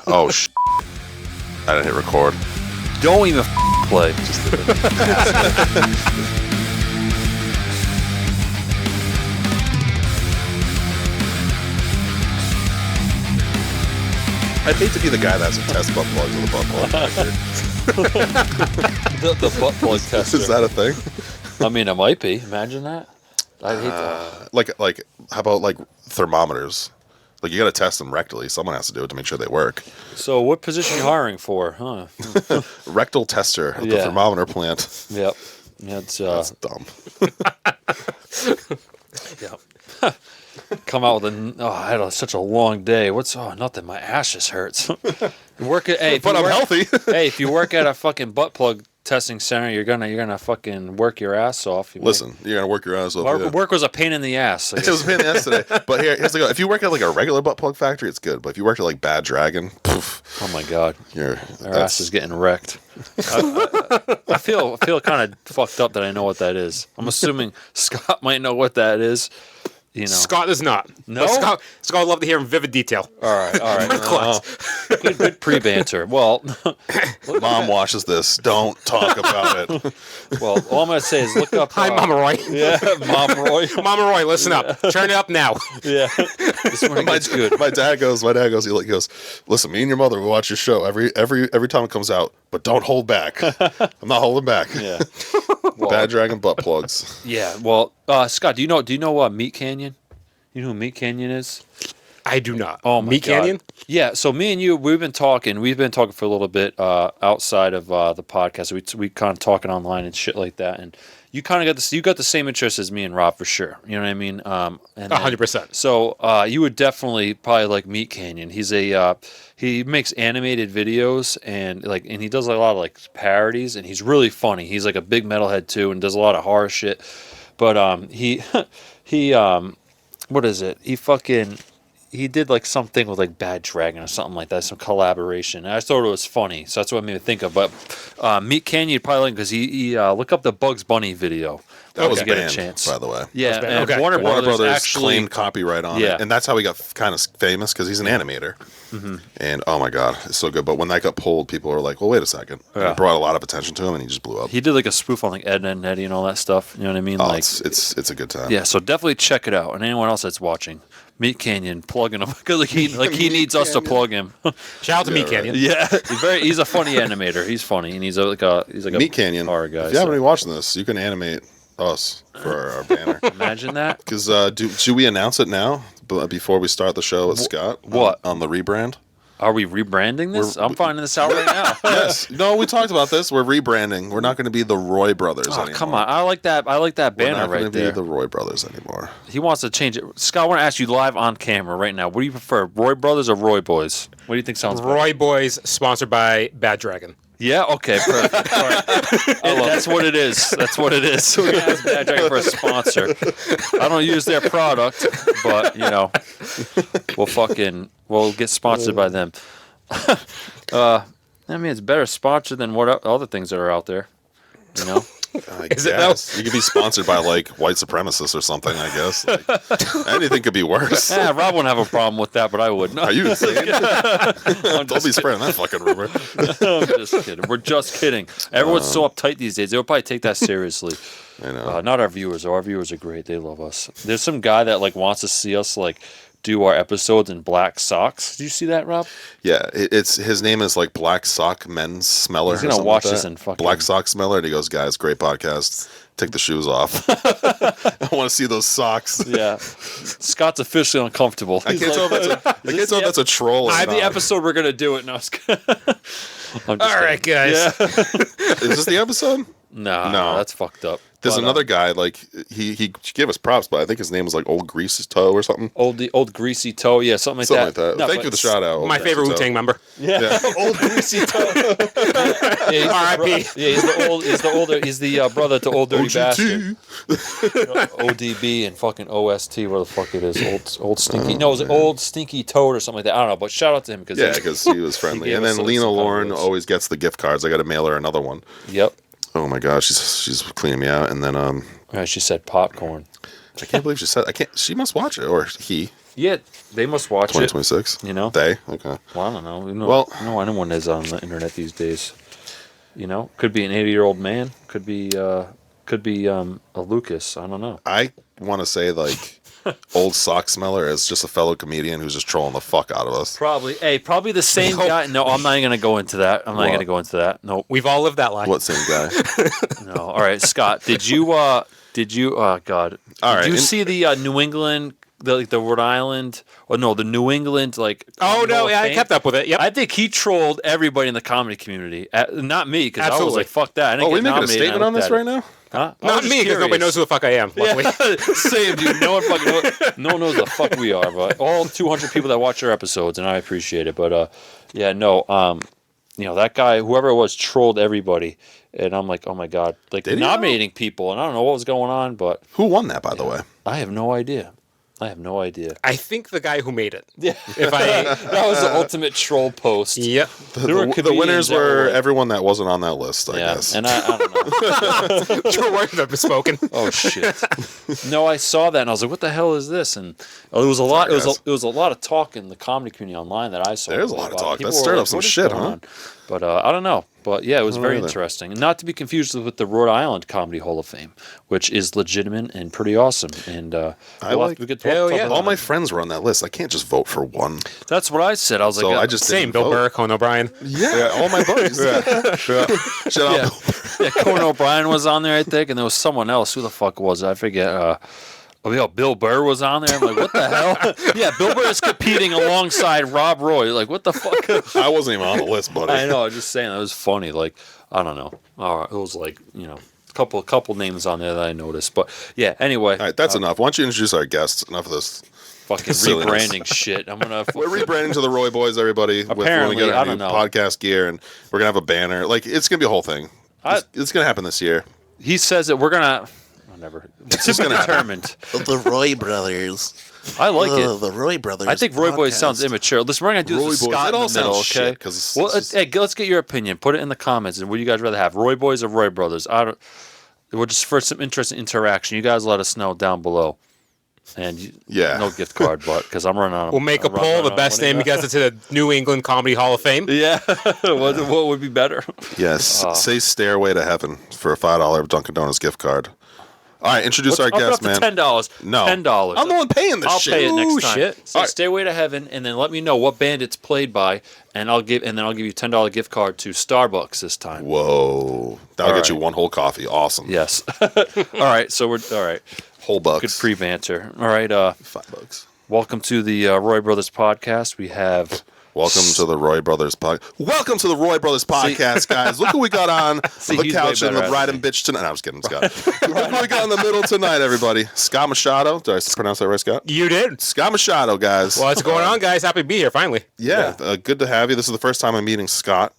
Oh, I didn't hit record. Don't even play. Just I'd hate to be the guy that has to test butt plugs with a butt plug factory. the butt plug tester. Is that a thing? I mean, it might be. Imagine that. I'd hate that. Like, how about like thermometers? Like, you got to test them rectally. Someone has to do it to make sure they work. So, what position are you hiring for, huh? Rectal tester at the thermometer plant. Yep. That's dumb. Yep. Come out with I had such a long day. Nothing. My ass just hurts. I'm healthy. Hey, if you work at a fucking butt plug testing center, you're gonna fucking work your ass off. Listen, you're gonna work your ass off. Work was a pain in the ass. It was a pain in the ass today. But here's the go. If you work at like a regular butt plug factory, it's good. But if you work at like Bad Dragon, poof, oh my god, our ass is getting wrecked. I feel kind of fucked up that I know what that is. I'm assuming Scott might know what that is. You know. Scott does not. No? Scott would love to hear in vivid detail. All right. Good pre-banter. Well, Mom watches this. Don't talk about it. Well, all I'm going to say is look up... Hi, Mama Roy. Yeah, Mom Roy. Mama Roy, listen up. Turn it up now. Yeah. This one gets good. My dad goes, he goes, listen, me and your mother, we watch your show every time it comes out, but don't hold back. I'm not holding back. Yeah. Well, Bad Dragon butt plugs. Yeah. Well, Scott, do you know Meat Canyon? You know who Meat Canyon is? I do not. Oh my Meat God. Canyon? Yeah. So me and you, we've been talking for a little bit outside of the podcast. We kind of talking online and shit like that. And you kind of got the same interest as me and Rob for sure. You know what I mean? 100%. So you would definitely probably like Meat Canyon. He's he makes animated videos and he does a lot of like parodies and he's really funny. He's like a big metalhead too and does a lot of horror shit. But he what is it? He did like something with like Bad Dragon or something like that, some collaboration. And I thought it was funny, so that's what made me think of. But Meat Canyon, you'd probably like because he look up the Bugs Bunny video. That was get banned, a chance. by the way. Yeah, and okay. Warner Brothers actually claimed copyright on it, and that's how he got kind of famous because he's an animator. Mm-hmm. And oh my god, it's so good. But when that got pulled, people were like, "Well, wait a second." Yeah. It brought a lot of attention to him, and he just blew up. He did like a spoof on like Ed, Edd and Eddy and all that stuff. You know what I mean? Oh, like it's a good time. Yeah, so definitely check it out. And anyone else that's watching, Meat Canyon, plugging him because he needs us to plug him. Shout out to Meat Canyon. Yeah, he's a funny animator. He's funny, and he's like a Meat Canyon horror guy. If you haven't been watching this, you can animate us for our banner. Imagine that. Because should we announce it now before we start the show with Scott? What on the rebrand? Are we rebranding this? I'm finding this out right now. Yes. No, we talked about this. We're rebranding. We're not going to be the Roy Brothers anymore. Come on. I like that banner right there. We're not going to be the Roy Brothers anymore. He wants to change it. Scott, I want to ask you live on camera right now. What do you prefer, Roy Brothers or Roy Boys? What do you think sounds better? Roy Boys, sponsored by Bad Dragon. Yeah, okay, perfect. All right. That's what it is. That's what it is. We're going to ask Bad Dragon for a sponsor. I don't use their product, but, we'll get sponsored by them. I mean, it's better sponsored than what other things that are out there, you know? I guess. You could be sponsored by like white supremacists or something, I guess. Like, anything could be worse. Yeah, Rob wouldn't have a problem with that, but I would. Are you insane? Don't be spreading that fucking rumor. I'm just kidding. We're just kidding. Everyone's so uptight these days. They'll probably take that seriously. I know. Not our viewers. Our viewers are great. They love us. There's some guy that wants to see us do our episodes in black socks. Did you see that, Rob? Yeah, his name is like Black Sock Men's Smeller. He's gonna watch this and fucking Black Sock Smeller, and he goes, "Guys, great podcast. Take the shoes off. I want to see those socks." Yeah, Scott's officially uncomfortable. I can't tell if that's a troll. I have the episode we're gonna do it now. All right, guys. Yeah. Is this the episode? No, that's fucked up. There's another guy, he gave us props, but I think his name was like Old Greasy Toe or something. Old Greasy Toe, yeah, something like that. No, thank you for the shout out. My favorite Wu-Tang member. Yeah. Old Greasy Toe. R.I.P. He's the brother to Old Dirty OGT. Bastard. ODB and fucking OST, where the fuck it is. Old Stinky. No, it was Old Stinky Toad or something like that. I don't know, but shout out to him because he was friendly. And then Lena Lauren always gets the gift cards. I got to mail her another one. Yep. Oh my gosh, she's cleaning me out, and then she said popcorn. I can't believe she said. I can't. She must watch it, or he. Yeah, they must watch 2026. You know, they. Okay. Well, I don't know. Well, no, anyone is on the internet these days. You know, could be an 80-year-old man. Could be a Lucas. I don't know. I want to say like old sock smeller is just a fellow comedian who's just trolling the fuck out of us. Probably the same guy. No, I'm not even gonna go into that. I'm not gonna go into that. Nope. We've all lived that life. What same guy? No. All right, Scott. Did you? Oh God. Did you see the New England? The Rhode Island, or no, the New England, like. Oh no, yeah, I kept up with it. Yep. I think he trolled everybody in the comedy community. Not me, because I was like, "Fuck that." I didn't we making a statement on this right now? Huh? Not me, because nobody knows who the fuck I am. Yeah. Same, dude. No one knows the fuck we are, but all 200 people that watch our episodes, and I appreciate it. But that guy, whoever it was, trolled everybody, and I'm like, oh my God, like nominating people, and I don't know what was going on, but who won that, by the way? I have no idea. I think the guy who made it. Yeah, that was the ultimate troll post. Yep. The winners were everyone that wasn't on that list, I guess. And I don't know. True words have been spoken. Oh shit! No, I saw that and I was like, "What the hell is this?" And it was a lot. It was a lot of talk in the comedy community online that I saw. There's a lot of talk. That stirred up some shit, huh? But I don't know. But yeah, it was very interesting. And not to be confused with the Rhode Island Comedy Hall of Fame, which is legitimate and pretty awesome. And all my friends were on that list. I can't just vote for one. That's what I said. I was like, I just same. Bill Burr, Conan O'Brien. Yeah, all my buddies. Conan O'Brien was on there, I think, and there was someone else. Who the fuck was it? I forget. Bill Burr was on there. I'm like, what the hell? Yeah, Bill Burr is competing alongside Rob Roy. Like, what the fuck? I wasn't even on the list, buddy. I know. I was just saying that was funny. Like, I don't know. All right, it was like a couple names on there that I noticed. But yeah, anyway. All right, that's enough. Why don't you introduce our guests? Enough of this. Fucking rebranding shit. We're rebranding to the Roy Boys, everybody. Apparently, when we get our new podcast gear, and we're gonna have a banner. Like, it's gonna be a whole thing. It's gonna happen this year. He says that we're gonna. It's just determined. The Roy brothers. I like it. The Roy brothers. I think Roy Boys sounds immature. Listen, we're gonna do this with Scott in the middle, okay? Let's get your opinion. Put it in the comments. And would you guys rather have Roy Boys or Roy Brothers? We're just for some interesting interaction. You guys let us know down below. And no gift card, but because I'm running on. We'll make a poll. The best name you guys into the New England Comedy Hall of Fame. Yeah, what would be better? Yes, say "Stairway to Heaven" for a $5 Dunkin' Donuts gift card. All right, introduce our guest, man. $10. No, $10. I'm the one paying this shit. I'll pay it next time. Shit. Say "Stairway to Heaven," and then let me know what band it's played by, and I'll give you a $10 gift card to Starbucks this time. Whoa, that'll get you one whole coffee. Awesome. Yes. All right, so we're all right. Whole bucks. Good pre-banter. All right. $5. Welcome to the Roy Brothers podcast. We have. Welcome to the Roy Brothers podcast, guys. Look who we got on the couch and the riding bitch tonight. No, I was kidding, Scott. Look who we got in the middle tonight, everybody. Scott Machado. Did I pronounce that right, Scott? You did. Scott Machado, guys. What's going on, guys? Happy to be here, finally. Yeah. Good to have you. This is the first time I'm meeting Scott.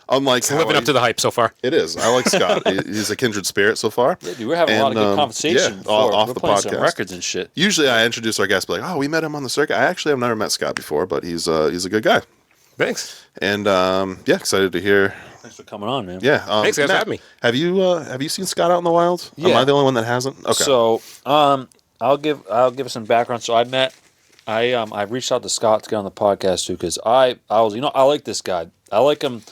Unlike living up to the hype so far. It is. I like Scott. He's a kindred spirit so far. Yeah, dude, we're having a lot of good conversation. Off we're the playing podcast. Some records and shit. Usually I introduce our guests, like, we met him on the circuit. I actually have never met Scott before, but he's a good guy. Thanks. And excited to hear. Thanks for coming on, man. Yeah. Thanks guys for having me. Have you seen Scott out in the wild? Yeah. Am I the only one that hasn't? Okay. So I'll give some background. So I reached out to Scott to get on the podcast too because I was I like this guy. I like him.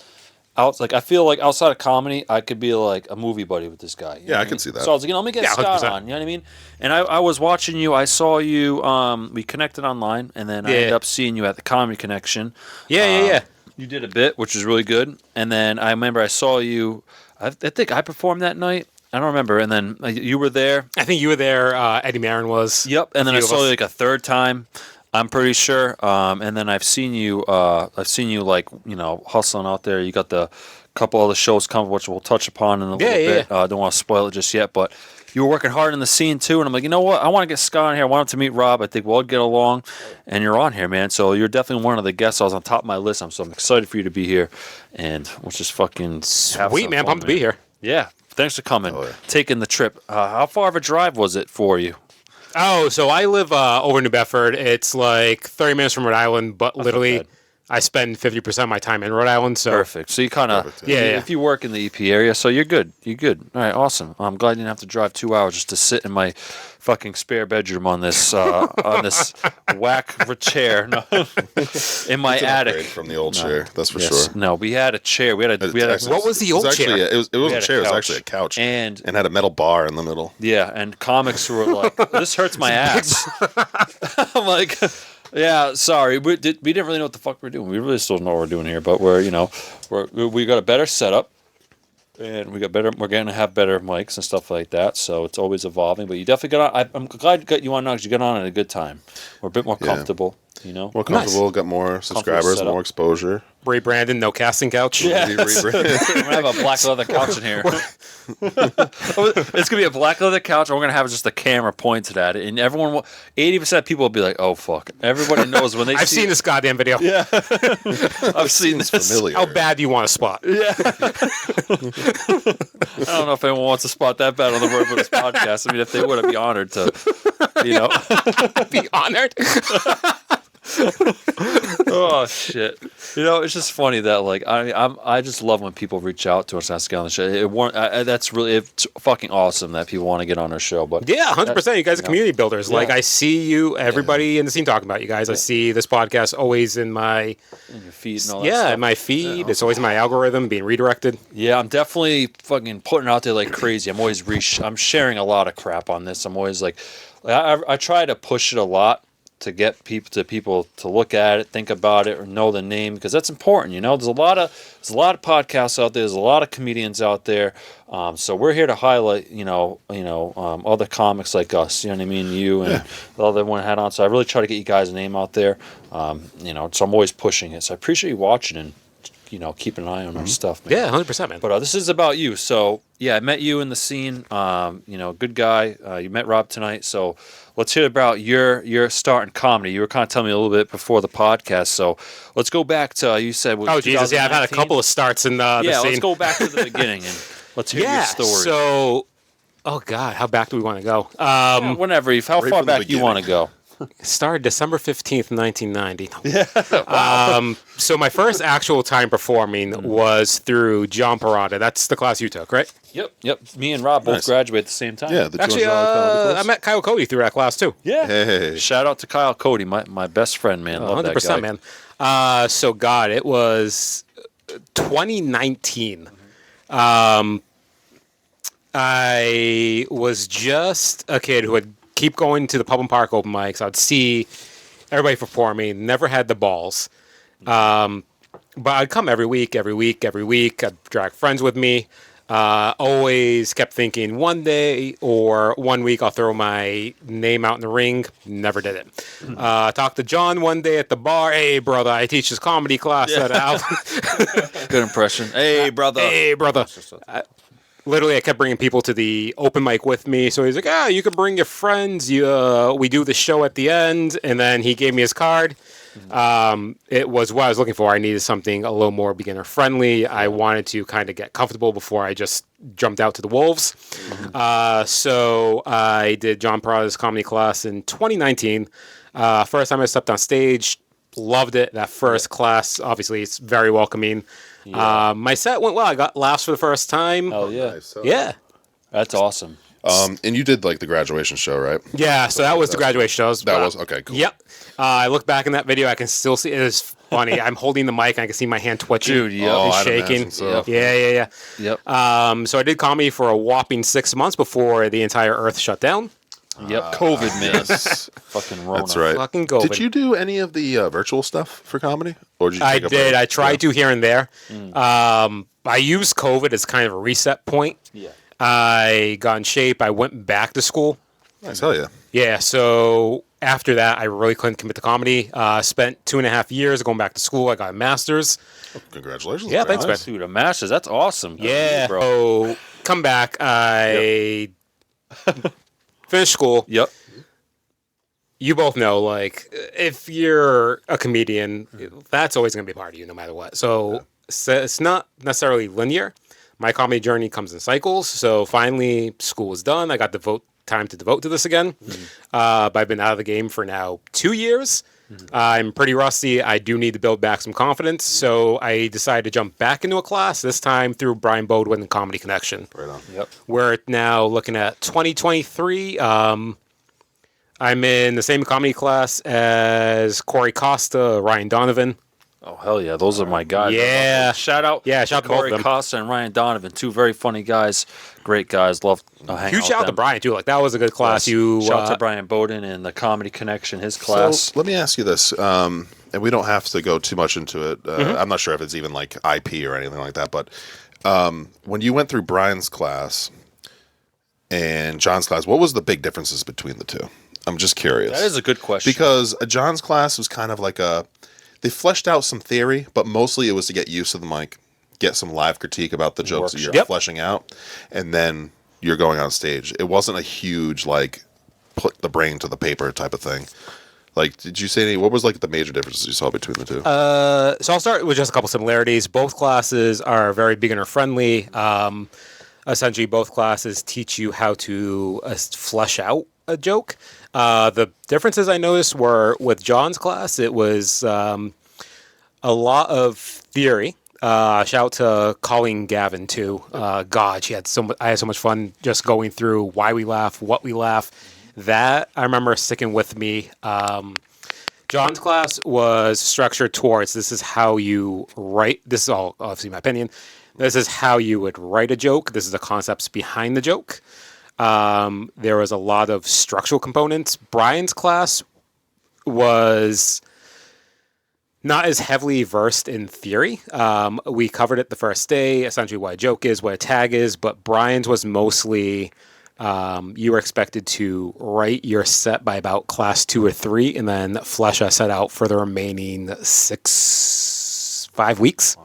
I feel like outside of comedy, I could be like a movie buddy with this guy. I can see that. So I was like, let me get Scott 100%. on. You know what I mean? And I was watching you. I saw you. We connected online, and then I ended up seeing you at the Comedy Connection. Yeah. You did a bit, which was really good. And then I remember I saw you. I think I performed that night. I don't remember. And then you were there. I think you were there. Eddie Marin was. Yep. And then I saw you like a third time. I'm pretty sure. And then I've seen you like, hustling out there. You got the couple other shows coming, which we'll touch upon in a little bit. Don't want to spoil it just yet, but you were working hard in the scene too. And I'm like, you know what? I want to get Scott on here. I want him to meet Rob. I think we'll get along. And you're on here, man. So you're definitely one of the guests. I was on top of my list. I'm excited for you to be here. And we'll just fucking sweet, man. Pumped to be here. Yeah. Thanks for coming. Taking the trip. How far of a drive was it for you? Oh, so I live over in New Bedford. It's like 30 minutes from Rhode Island, but literally I spend 50% of my time in Rhode Island. So Perfect. So you kind of, if you work in the EP area, so you're good. You're good. All right, awesome. I'm glad you didn't have to drive 2 hours just to sit in my fucking spare bedroom on this whack chair in my attic from the old chair. That's for sure. No, we had a chair. We had what was the old chair? It wasn't a chair. It was actually a couch and had a metal bar in the middle. Yeah, and comics were like, "This hurts my ass." I'm like, "Yeah, sorry, we didn't really know what the fuck we're doing. We really still don't know what we're doing here, but we got a better setup." And we're going to have better mics and stuff like that. So it's always evolving. But you definitely got on. I'm glad you on now because you got on at a good time. We're a bit more comfortable, More comfortable, nice. Got more subscribers, more exposure. Rebranded, no casting couch. Yeah. We're going to have a black leather couch in here. It's going to be a black leather couch, and we're going to have just the camera pointed at it. And 80% of people will be like, oh, fuck. Everybody knows when they I've seen this goddamn video. Yeah. I've seen this. Familiar. How bad do you want to spot? Yeah. I don't know if anyone wants to spot that bad on the Road for this podcast. I mean, if they would, I'd be honored to, be honored. Oh shit! It's just funny that I just love when people reach out to us and ask to get on the show. That's really fucking awesome that people want to get on our show. But 100%. You guys are community builders. Yeah. Like I see you, everybody in the scene talking about you guys. I see this podcast always in my your feed and all that stuff. In my feed. Yeah, it's always in my algorithm being redirected. Yeah, I'm definitely fucking putting it out there like crazy. I'm always I'm sharing a lot of crap on this. I'm always like, I try to push it a lot to get people to look at it, think about it, or know the name, because that's important. There's a lot of podcasts out there. There's a lot of comedians out there. So we're here to highlight, other comics like us. You know what I mean? You and the other one had on. So I really try to get you guys a name out there. So I'm always pushing it. So I appreciate you watching and keep an eye on our stuff, man. Yeah, 100%, man. But this is about you. So yeah, I met you in the scene. Good guy. You met Rob tonight. So let's hear about your start in comedy. You were kind of telling me a little bit before the podcast. So let's go back to you said. Oh Jesus, yeah, I've had a couple of starts in the scene. Let's go back to the beginning and let's hear your story. So, oh God, how back do we want to go? Whenever, how far back you want to go? Started December 15th, 1990. Yeah. Wow. So my first actual time performing was through John Parada. That's the class you took, right? Yep. Me and Rob both graduated at the same time. Yeah. Actually, I met Kyle Cody through that class too. Yeah. Hey. Shout out to Kyle Cody, my best friend, man. Love 100%, that guy. Man. So God, it was 2019. I was just a kid who would keep going to the pub and park open mics. I'd see everybody performing. Never had the balls. But I'd come every week. I'd drag friends with me. Always kept thinking one day or 1 week I'll throw my name out in the ring. Never did it. Talked to John one day at the bar. Hey, brother, I teach this comedy class at Al. Good impression. Hey, brother. Literally, I kept bringing people to the open mic with me. So he's like, you can bring your friends. We do the show at the end. And then he gave me his card. It was what I was looking for. I needed something a little more beginner friendly. I wanted to kind of get comfortable before I just jumped out to the wolves. So I did John Parada's comedy class in 2019. First time I stepped on stage, loved it. That first class, obviously, it's very welcoming. Yeah. My set went well. I got laughs for the first time. Oh yeah, nice. Yeah, that's awesome. And you did like the graduation show, right? Yeah, so that was the graduation show. That was okay, cool. Yep. I look back in that video, I can still see it is funny. I'm holding the mic and I can see my hand twitching. Dude, and shaking. So. Yeah. Yep. So I did comedy for a whopping 6 months before the entire earth shut down. Yep, COVID, man. Fucking Rona. That's right. Fucking COVID. Did you do any of the virtual stuff for comedy? Or did you I did. I tried to here and there. I used COVID as kind of a reset point. Yeah. I got in shape. I went back to school. Nice, hell yeah. Yeah, so after that, I really couldn't commit to comedy. Spent 2.5 years going back to school. I got a master's. Oh, congratulations. Yeah, thanks, man. Dude, a master's. That's awesome. Yeah, bro. So come back. I finished school. Yep. You both know, like, if you're a comedian, that's always going to be a part of you no matter what. So it's not necessarily linear. My comedy journey comes in cycles. So finally, school was done. I got time to devote to this again. But I've been out of the game for now 2 years. I'm pretty rusty. I do need to build back some confidence. So I decided to jump back into a class, this time through Brian Bodwin and Comedy Connection. Right on. Yep. We're now looking at 2023. I'm in the same comedy class as Corey Costa, Ryan Donovan. Oh, hell yeah. Those are my guys. Yeah. Shout out Yeah, shout out to both Corey of them. Costa and Ryan Donovan. Two very funny guys. Great guys. Love hanging Huge out shout out with to them. Brian, too. Like, that was a good class. Yes. Shout out to Brian Bowden and the Comedy Connection, his class. So let me ask you this, and we don't have to go too much into it. I'm not sure if it's even like IP or anything like that, but when you went through Brian's class and John's class, what was the big differences between the two? I'm just curious. That is a good question. Because John's class was kind of like they fleshed out some theory, but mostly it was to get used to the mic, get some live critique about the jokes that you're fleshing out, and then you're going on stage. It wasn't a huge, like, put the brain to the paper type of thing. Like, did you say what was, like, the major differences you saw between the two? So I'll start with just a couple similarities. Both classes are very beginner-friendly. Essentially, both classes teach you how to flesh out a joke. The differences I noticed were with John's class, it was a lot of theory. Shout out to Colleen Gavin too. God, I had so much fun just going through why we laugh, what we laugh. That I remember sticking with me. John's class was structured towards this is how you write. This is all obviously my opinion. This is how you would write a joke. This is the concepts behind the joke. There was a lot of structural components. Brian's class was not as heavily versed in theory. We covered it the first day, essentially what a joke is, what a tag is, but Brian's was mostly you were expected to write your set by about class 2 or 3 and then flesh a set out for the remaining 5 weeks.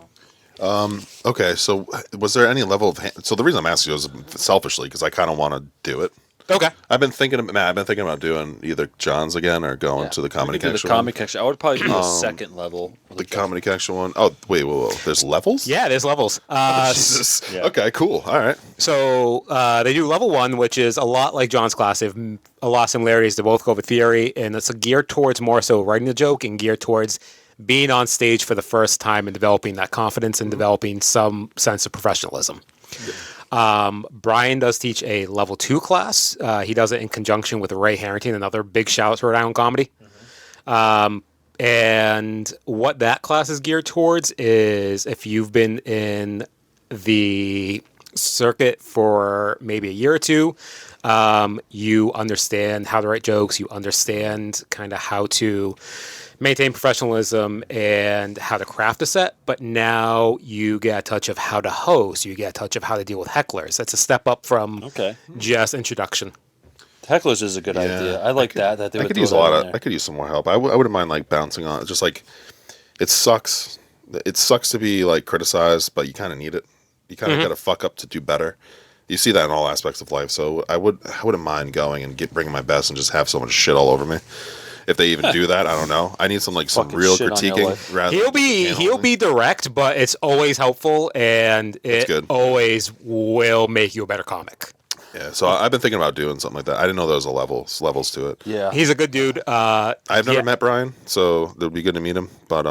Okay, so was there any level of... So the reason I'm asking you is selfishly, because I kind of want to do it. Okay. I've been thinking about doing either John's again or going to the Comedy Connection. The Comedy Connection. I would probably do the second level. The Comedy Connection one. Oh, wait, whoa. There's levels? Yeah, there's levels. Jesus. Yeah. Okay, cool. All right. So they do level 1, which is a lot like John's class. They have a lot of similarities. They both go with theory, and it's geared towards more so writing the joke and geared towards being on stage for the first time and developing that confidence and developing some sense of professionalism. Brian does teach a level 2 class. He does it in conjunction with Ray Harrington, another big shout out to Rhode Island comedy. And what that class is geared towards is if you've been in the circuit for maybe a year or two, you understand how to write jokes, you understand kind of how to maintain professionalism and how to craft a set, but now you get a touch of how to host, you get a touch of how to deal with hecklers. That's a step up from just introduction. Hecklers is a good idea. I like that they I would could throw use that in I could use some more help. I wouldn't mind like bouncing on it. Just like it sucks. It sucks to be like criticized, but you kind of need it. You kind of got to fuck up to do better. You see that in all aspects of life. So I wouldn't mind going and bringing my best and just have so much shit all over me. If they even do that, I don't know. I need some like some Fucking real shit on your critiquing. life. Rather He'll be direct, but it's always helpful, and it good. always will make you a better comic. Yeah, so I've been thinking about doing something like that. I didn't know there was levels to it. Yeah. He's a good dude. I've never met Brian, so it would be good to meet him. But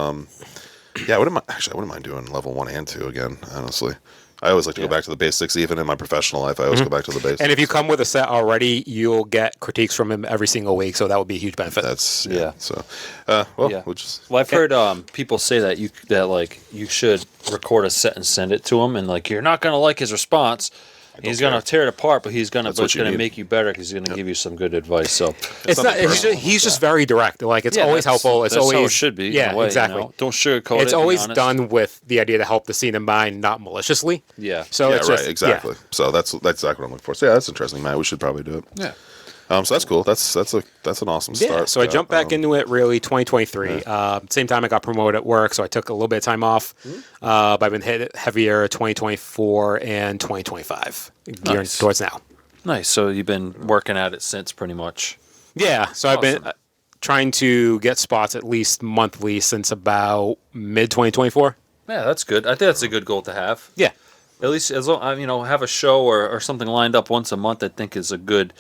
yeah, I wouldn't mind doing level 1 and 2 again. Honestly, I always like to go back to the basics. Even in my professional life, I always go back to the basics. And if you come with a set already, you'll get critiques from him every single week, so that would be a huge benefit. That's So, we'll just. Well, I've heard people say that you should record a set and send it to him, and like you're not gonna like his response. He's gonna tear it apart, but it's gonna make you better because he's gonna give you some good advice. So he's just very direct. Like it's always helpful. It's that's always how it should be. Yeah, in a way, exactly. You know? Don't sugarcoat it. It's always be done with the idea to help the scene in mind, not maliciously. Yeah. So Yeah, it's right. just, Exactly. Yeah. So that's exactly what I'm looking for. So yeah, that's interesting, Matt. We should probably do it. Yeah. So that's cool. That's an awesome start. Yeah, so I jumped back into it really 2023. Same time I got promoted at work, so I took a little bit of time off. But I've been hit heavier 2024 and 2025, gearing towards now. Nice. So you've been working at it since pretty much. Yeah, so I've been trying to get spots at least monthly since about mid 2024. Yeah, that's good. I think that's a good goal to have. Yeah. At least as long, have a show or something lined up once a month. I think is a good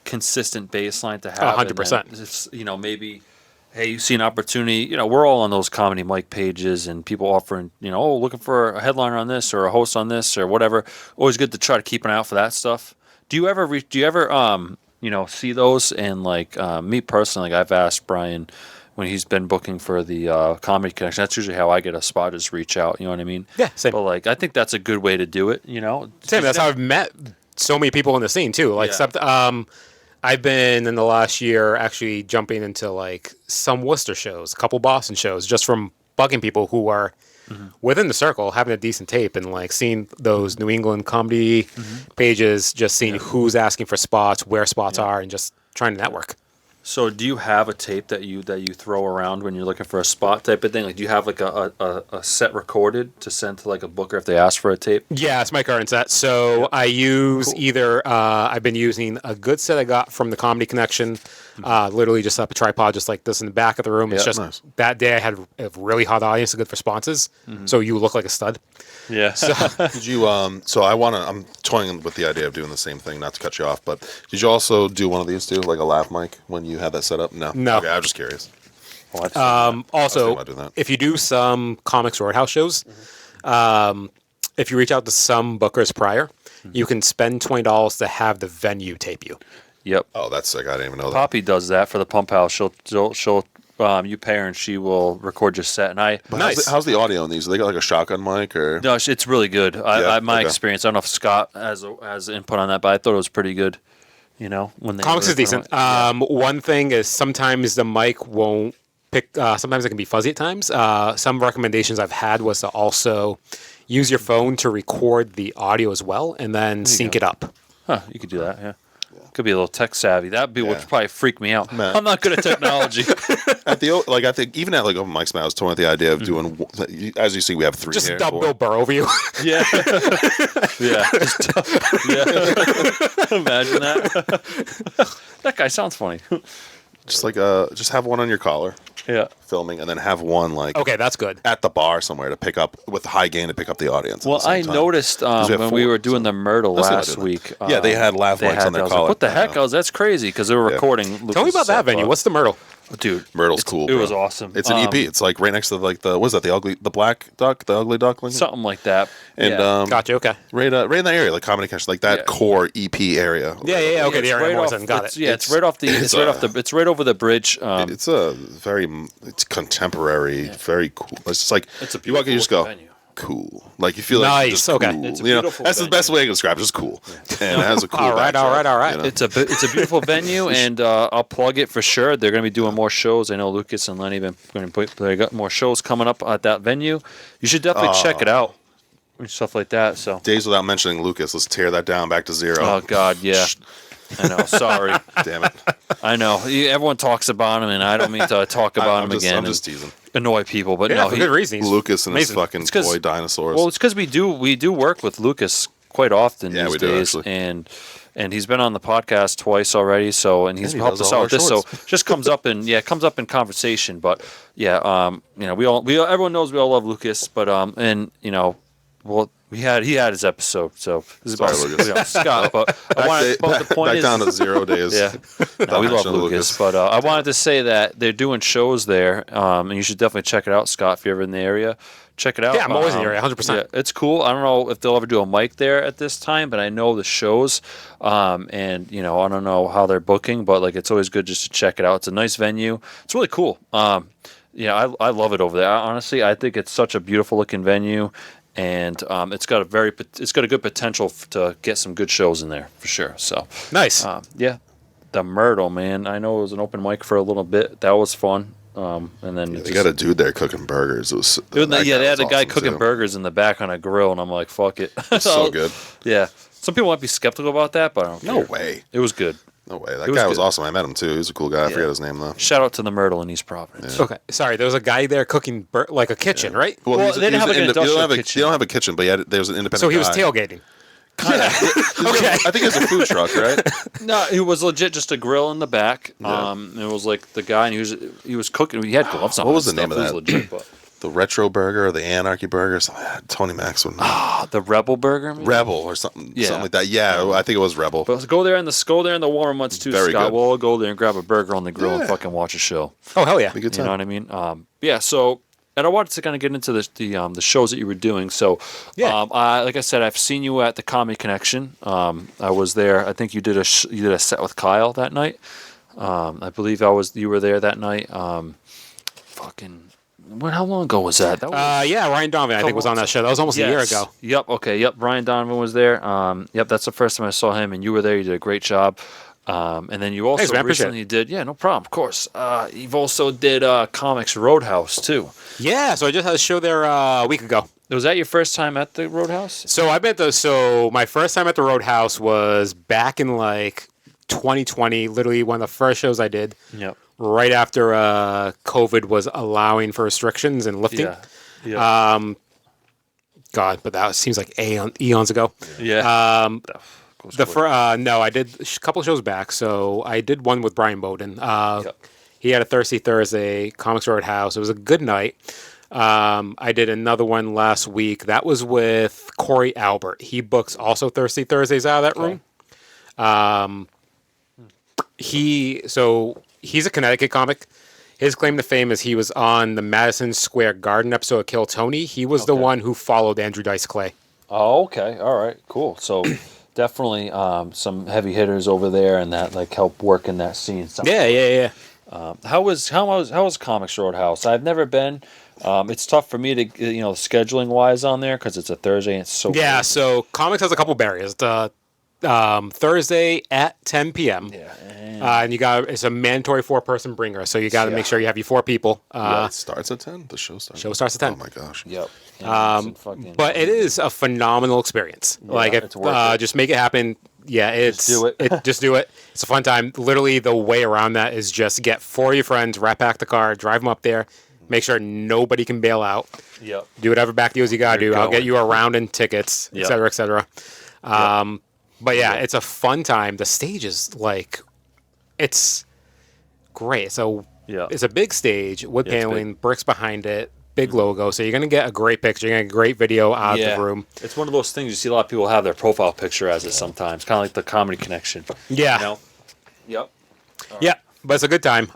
consistent baseline to have. 100%. It's, maybe hey, you see an opportunity, we're all on those comedy mic pages and people offering, looking for a headliner on this or a host on this or whatever. Always good to try to keep an eye out for that stuff. Do you ever see those? And like me personally, like I've asked Brian when he's been booking for the Comedy Connection. That's usually how I get a spot, is reach out. You know what I mean? Yeah, same. But like, I think that's a good way to do it. Same. That's how I've met so many people in the scene too. Like, I've been in the last year actually jumping into like some Worcester shows, a couple Boston shows, just from bugging people who are within the circle, having a decent tape, and like seeing those New England comedy pages, just seeing who's asking for spots, where spots are, and just trying to network. So do you have a tape that you throw around when you're looking for a spot type of thing? Like, do you have like a set recorded to send to like a booker if they ask for a tape? Yeah, it's my current set. So I use either I've been using a good set I got from the Comedy Connection, literally just up a tripod just like this in the back of the room. It's just that day I had a really hot audience, good responses. So you look like a stud. Yeah. So, did you I'm toying with the idea of doing the same thing, not to cut you off, but did you also do one of these too, like a lav mic when you had that set up? No. Okay, I'm just curious. Also, if you do some Comics Roadhouse shows, if you reach out to some bookers prior, you can spend $20 to have the venue tape you. Yep. Oh, that's sick. I didn't even know that. Poppy does that for the Pump House. She'll you pay her and she will record your set. And how's the audio in these? They got like a shotgun mic or? No, it's really good. My experience. I don't know if Scott has input on that, but I thought it was pretty good. When they Comics is decent. One thing is sometimes the mic won't pick. Sometimes it can be fuzzy at times. Some recommendations I've had was to also use your phone to record the audio as well, and then sync it up. Huh? You could do that. Yeah. Could be a little tech savvy. That'd be what would probably freak me out. Man. I'm not good at technology. I think even at like Open Mike's, I was toying with the idea of doing. As you see, we have 3 just here. Just Bill Burr over you. Yeah. Yeah. Imagine that. That guy sounds funny. Just have one on your collar. Yeah. Filming, and then have one like okay, that's good at the bar somewhere to pick up with high gain to pick up the audience. Well, I noticed when we were doing the Myrtle last week. They had lav mics on their collar. Like, what the heck? That's crazy because they were recording. Tell me about that venue. What's the Myrtle? Dude, Myrtle's cool. It was awesome. It's an EP. It's like right next to like the the black duck, the ugly duckling, something like that. And gotcha. Okay, right in that area, like Comedy Connection, like that core EP area. Yeah. Okay, the area right off, got it. Yeah, it's right off the. It's right over the bridge. It's contemporary, very cool. It's just like it's a you walk in, you just go venue. Cool. Like you feel like nice. Cool. Okay, it's a beautiful that's venue. the best way I can describe it. Just cool, and it has a cool. All right. It's a beautiful venue, and I'll plug it for sure. They're going to be doing more shows. I know Lucas and Lenny they got more shows coming up at that venue. You should definitely check it out and stuff like that. So days without mentioning Lucas. Let's tear that down back to 0. Oh God, yeah. I know. Sorry. Damn it. I know. Everyone talks about him, and I don't mean to talk about him again. I'm just teasing. Annoy people, but for good reason. Lucas and his fucking toy dinosaurs. Well, it's because we do work with Lucas quite often these days, actually. and he's been on the podcast twice already. So and he's helped us out with this. So just comes up in conversation. But everyone knows we all love Lucas, but he had his episode, so this is about Scott. But the point is back down to 0 days. Yeah, no, we love Lucas, but I wanted to say that they're doing shows there, and you should definitely check it out, Scott. If you're ever in the area, check it out. Yeah, I'm always in the area, 100%. Yeah, it's cool. I don't know if they'll ever do a mic there at this time, but I know the shows, and I don't know how they're booking, but like it's always good just to check it out. It's a nice venue. It's really cool. I love it over there. Honestly, I think it's such a beautiful looking venue. And it's got a good potential to get some good shows in there for sure. So nice, the Myrtle, man. I know it was an open mic for a little bit. That was fun. And then they got a dude there cooking burgers. They had a guy cooking burgers in the back on a grill, and I'm like, fuck it. So good. Yeah, some people might be skeptical about that, but I don't care. No way. It was good. No way. That guy was awesome. I met him too. He was a cool guy. I forget his name though. Shout out to the Myrtle in East Providence. Yeah. Okay, sorry. There was a guy there cooking like a kitchen, right? Well, they didn't have an industrial kitchen. They don't have a kitchen, but there was an independent. So he was tailgating. Yeah. Okay. I think it's a food truck, right? No, it was legit just a grill in the back. It was like the guy, and he was cooking. He had gloves on. What was the name of that? Legit, but the Retro Burger or the Anarchy Burger or something. Tony Max would know. The Rebel Burger, maybe? Rebel or something like that. Yeah, I think it was Rebel. But go there in the warmer months too, Very Scott. good. We'll all go there and grab a burger on the grill and fucking watch a show. Oh, hell yeah. Be a good You time. know what I mean? Yeah. So, and I wanted to kind of get into the shows that you were doing. So, like I said, I've seen you at the Comedy Connection. I was there. I think you did a set with Kyle that night. I believe you were there that night. How long ago was that? That was, Ryan Donovan, I think, was on that show. That was almost a year ago. Yep. Okay. Yep. Ryan Donovan was there. Yep. That's the first time I saw him, and you were there. You did a great job. And then you also recently did. Yeah, no problem. Of course. You've also did Comics Roadhouse too. Yeah. So I just had a show there a week ago. Was that your first time at the Roadhouse? So my first time at the Roadhouse was back in like 2020. Literally one of the first shows I did. Yep. Right after COVID was allowing for restrictions and lifting. Yeah. God, but that seems like eons ago. Yeah. No, I did a couple of shows back. So I did one with Brian Bowden. He had a Thirsty Thursday, Comics Roadhouse. It was a good night. I did another one last week. That was with Corey Albert. He books also Thirsty Thursdays out of that room. He's a Connecticut comic. His claim to fame is he was on the Madison Square Garden episode of Kill Tony. He was the one who followed Andrew Dice Clay. Oh, okay. All right. Cool. So definitely some heavy hitters over there and that like help work in that scene. Yeah. How was Comics Roadhouse? I've never been. It's tough for me to scheduling wise on there because it's a Thursday and it's so crazy. So Comics has a couple barriers. Thursday at 10 p.m. Yeah. And it's a mandatory 4-person bringer, so you got to make sure you have your 4 people. It starts at 10. The show starts. Show starts at 10. Oh my gosh. Yep. But it is a phenomenal experience. Yeah, just make it happen. Yeah, just do it. Just do it. It's a fun time. Literally, the way around that is just get 4 of your friends, rat pack the car, drive them up there, make sure nobody can bail out. Yep. Do whatever back deals you got to do. I'll get you a round in tickets, et cetera, et cetera. But yeah, it's a fun time. The stage is it's great. So it's a big stage, wood paneling, bricks behind it, big logo. So you're going to get a great picture. You're going to get a great video out of the room. It's one of those things you see a lot of people have their profile picture as it sometimes, kind of like the Comedy Connection. Yeah. Yep. Yeah, but it's a good time.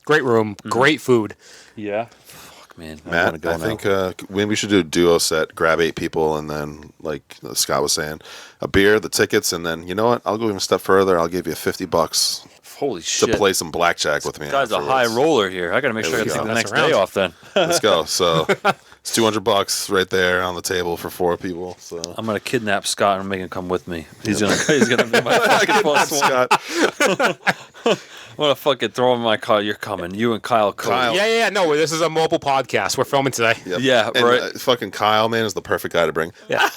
Great room, great food. Yeah. Fuck, man. Matt, I think when we should do a duo set, grab 8 people, and then, like Scott was saying, a beer, the tickets, and then, you know what? I'll go even a step further. I'll give you $50. Holy shit. To play some blackjack with me. This guy's a high roller here. I got to make sure I take the next day off then. Let's go. So it's $200 right there on the table for 4 people. So I'm going to kidnap Scott and make him come with me. He's going to be my fucking plus one. Scott. I'm going to fucking throw him in my car. You're coming. You and Kyle. Yeah. No, this is a mobile podcast. We're filming today. Yep. Yeah, and, right. Fucking Kyle, man, is the perfect guy to bring. Yeah.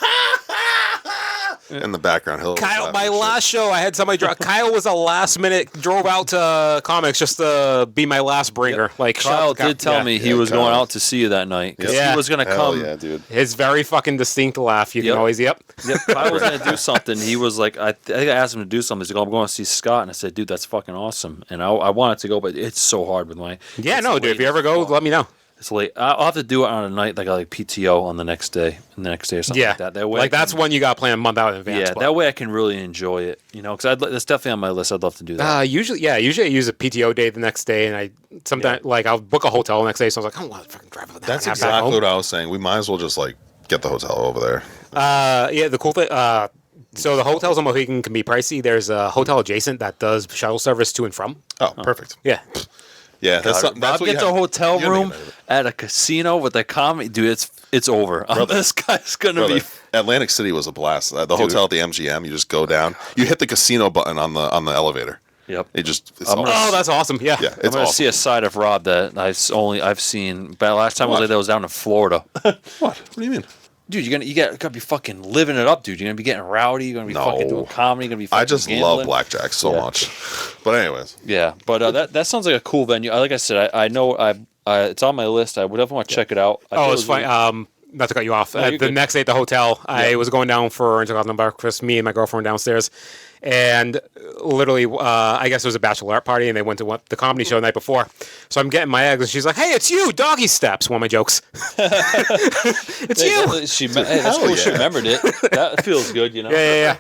In the background, Kyle, my last show, I had somebody drop. Kyle was a last minute, drove out to Comics just to be my last bringer. Yep. Like Kyle did tell me he was going out to see you that night. He was going to come. Yeah, dude. His very fucking distinct laugh. You can always, Yep. Kyle was going to do something. He was like, I think I asked him to do something. He's like, I'm going to see Scott. And I said, dude, that's fucking awesome. And I wanted to go, but it's so hard with my. Yeah, no, dude. If you ever go, let me know. It's late. I'll have to do it on a night like PTO on the next day or something like that. That way, that's one you got planned a month out in advance. Yeah, that way I can really enjoy it. Because that's definitely on my list. I'd love to do that. Usually I use a PTO day the next day, and I sometimes I'll book a hotel the next day. So I was like, I don't want to fucking drive. That's exactly what I was saying. We might as well just get the hotel over there. The cool thing. So the hotels on Mohegan can be pricey. There's a hotel adjacent that does shuttle service to and from. Oh, perfect. Yeah. Yeah, that's Bob gets a hotel room at a casino with a comedy. Dude, it's over. This guy's gonna be. Atlantic City was a blast. The hotel at the MGM. You just go down. You hit the casino button on the elevator. Yep. That's awesome. Yeah. I'm gonna see a side of Rob that I've seen. But last time I was down in Florida. What do you mean? Dude, you gotta be fucking living it up, dude. You're gonna be getting rowdy. You're gonna be fucking doing comedy. You're gonna be. Fucking I just love blackjack so much. But anyways. Yeah, but that sounds like a cool venue. Like I said, I know it's on my list. I would definitely want to check it out. It's fine. not to cut you off. No, you're The good. next day at the hotel, I was going down for intercontinental breakfast. Me and my girlfriend were downstairs, and literally, I guess it was a bachelorette party, and they went to the comedy show the night before. So I'm getting my eggs, and she's like, "Hey, it's you, doggy steps." One of my jokes. It's you. That's cool. She remembered it. That feels good, you know. Yeah.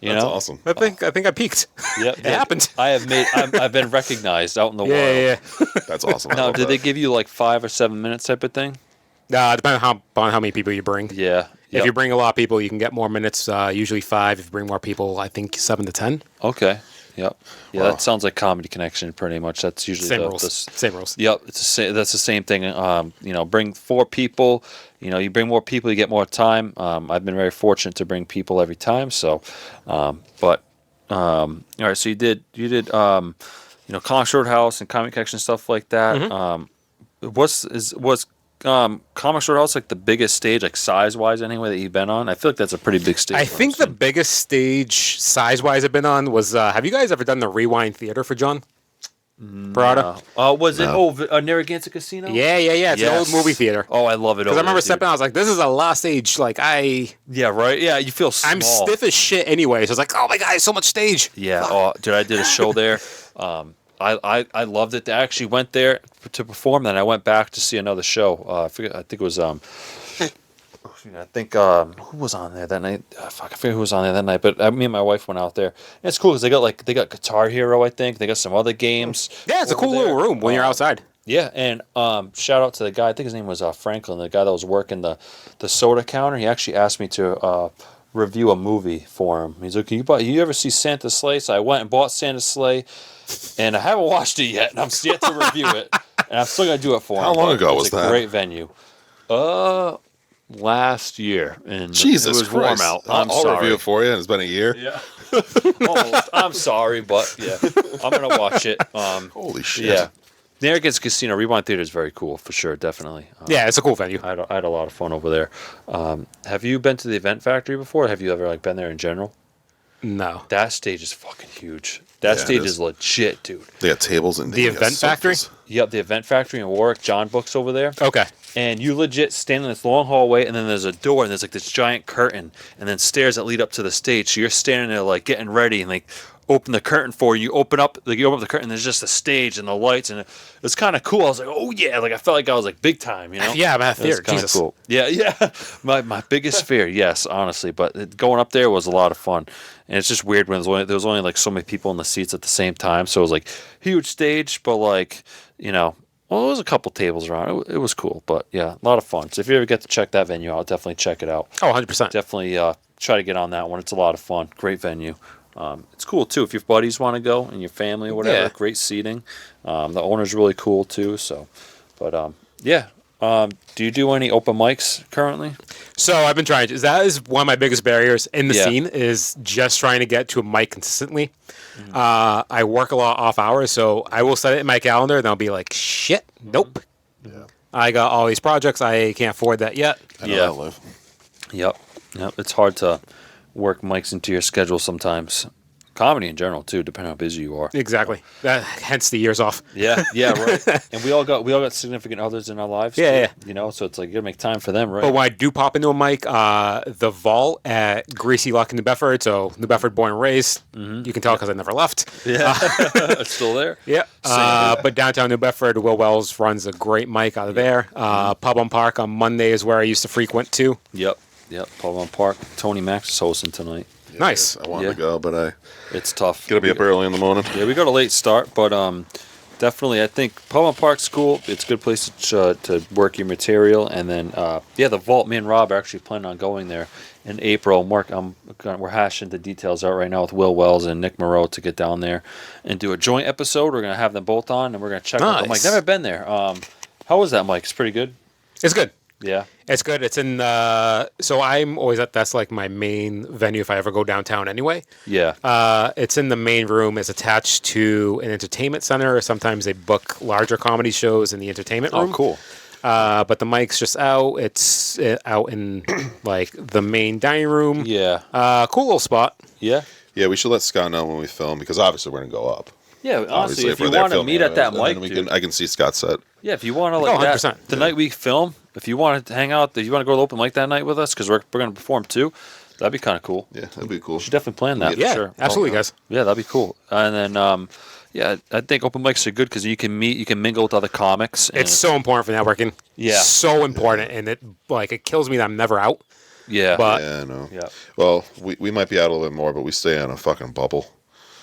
You That's know? awesome. I think I peaked. Yep. It happened. I've been recognized out in the world. Yeah. That's awesome. I Now, love did they that. give you like 5 or 7 minutes type of thing? Depending on how many people you bring. Yeah. If you bring a lot of people, you can get more minutes. Usually 5. If you bring more people, I think 7 to 10. Okay. Yep. Yeah, Wow. that sounds like Comedy Connection pretty much. That's usually Same the, rules. the- Same rules. Yep, that's the same thing. Bring 4 people. You bring more people, you get more time. I've been very fortunate to bring people every time. So, all right. So you did Comic Short House and Comic Connection stuff like that. Mm-hmm. Was Comic Short House like the biggest stage, like size wise, anyway that you've been on? I feel like that's a pretty big stage. I think the biggest stage size-wise I've been on was. Have you guys ever done the Rewind Theater for John Parada? Was it Narragansett Casino? Yeah. It's an old Yes. movie theater. Oh, I love it. Because I remember stepping out, I was like, "This is a lost stage." Like Yeah, right. Yeah, you feel small. I'm stiff as shit anyway. So it's like, "Oh my god, so much stage." Yeah. Fuck. Oh, dude, I did a show there. I loved it. I actually went there to perform. Then I went back to see another show. I think it was who was on there that night? I forget who was on there that night. But me and my wife went out there. And it's cool because they got Guitar Hero. I think they got some other games. Yeah, it's a over cool there. little room when you're outside. Yeah, and shout out to the guy. I think his name was Franklin, the guy that was working the soda counter. He actually asked me to review a movie for him. He's like, "You ever see Santa's Sleigh?" So I went and bought Santa's Sleigh, and I haven't watched it yet, and I'm yet to review it, and I'm still gonna do it for him. How long but ago it's was a that? Great venue. Last year, and Jesus it was Christ. warm out. I'll sorry. review it for you. It's been a year. Yeah. Almost. I'm sorry, but yeah, I'm gonna watch it. Holy shit. Yeah. Narragansett Casino Rewind Theater is very cool for sure, definitely. Yeah, it's a cool venue. I had a lot of fun over there. Have you been to the Event Factory before? Have you ever been there in general? No. That stage is fucking huge. That Yeah, stage it is is. legit, dude. They got tables and The Event Factory? Yep, the Event Factory in Warwick, John Books over there. Okay. And you legit stand in this long hallway, and then there's a door, and there's like this giant curtain, and then stairs that lead up to the stage. So you're standing there like getting ready, and like open the curtain for you. Open up the curtain. There's just a stage and the lights, and it's kind of cool. I was like, oh yeah, like I felt like I was like big time, you know? Yeah, I'm at It was theater. kinda Jesus. cool. Yeah. My biggest fear, yes, honestly. But going up there was a lot of fun. And it's just weird when there was only like so many people in the seats at the same time. So it was like huge stage, but like, well, it was a couple tables around. It was cool, but yeah, a lot of fun. So if you ever get to check that venue out, definitely check it out. Oh, 100%. Definitely try to get on that one. It's a lot of fun. Great venue. It's cool too if your buddies want to go and your family or whatever. Yeah. Great seating. The owner's really cool too. So, but yeah. Do you do any open mics currently? So I've been trying to. That is one of my biggest barriers in the Yeah. scene is just trying to get to a mic consistently. I work a lot off hours, so I will set it in my calendar, and I'll be like, shit, nope. Yeah. I got all these projects. I can't afford that yet. I know Yeah. that life. Yep. It's hard to work mics into your schedule sometimes. Comedy in general too, depending on how busy you are. Exactly. Hence the years off. Yeah, right. And we all got significant others in our lives. Yeah, too, So it's like you gotta make time for them, right? But when I do pop into a mic, the Vault at Greasy Luck in New Bedford, so New Bedford born and raised. You can tell because I never left. Yeah, it's still there. Yeah. But downtown New Bedford, Will Wells runs a great mic out of there. Pub on Park on Monday is where I used to frequent too. Yep. Pub on Park. Tony Max is hosting tonight. Yeah, Nice. I wanted Yeah. to go, but It's tough. gotta be up early in the morning. Yeah, we got a late start, but definitely I think Pub on Park's cool. It's a good place to work your material, and then the Vault. Me and Rob are actually planning on going there in April. We're hashing the details out right now with Will Wells and Nick Moreau to get down there and do a joint episode. We're gonna have them both on, and we're gonna check out the mic. Nice. Never been there. How was that mic? It's pretty good. It's good. Yeah. It's good. It's in. So I'm always that's like my main venue if I ever go downtown anyway. Yeah. It's in the main room. It's attached to an entertainment center. Sometimes they book larger comedy shows in the entertainment room. Oh, cool. But the mic's just out. It's out in like the main dining room. Yeah. Cool little spot. Yeah. Yeah, we should let Scott know when we film because obviously we're gonna go up. Yeah. Honestly, if we're you there want to filming meet at that and then mic, we dude, can, I can see Scott's set. yeah, if you want to like 100%. the night we film, if you want to hang out, if you want to go to the open mic that night with us, because we're going to perform too, that'd be kind of cool. Yeah, that'd be cool. We should definitely plan that. Yeah, for sure. absolutely, guys. Yeah, that'd be cool. And then, yeah, I think open mics are good because you can meet, you can mingle with other comics. And It's so important for networking. Yeah. So important, and it kills me that I'm never out. yeah, But Yeah, I know. Yeah. Well, we might be out a little bit more, but we stay in a fucking bubble.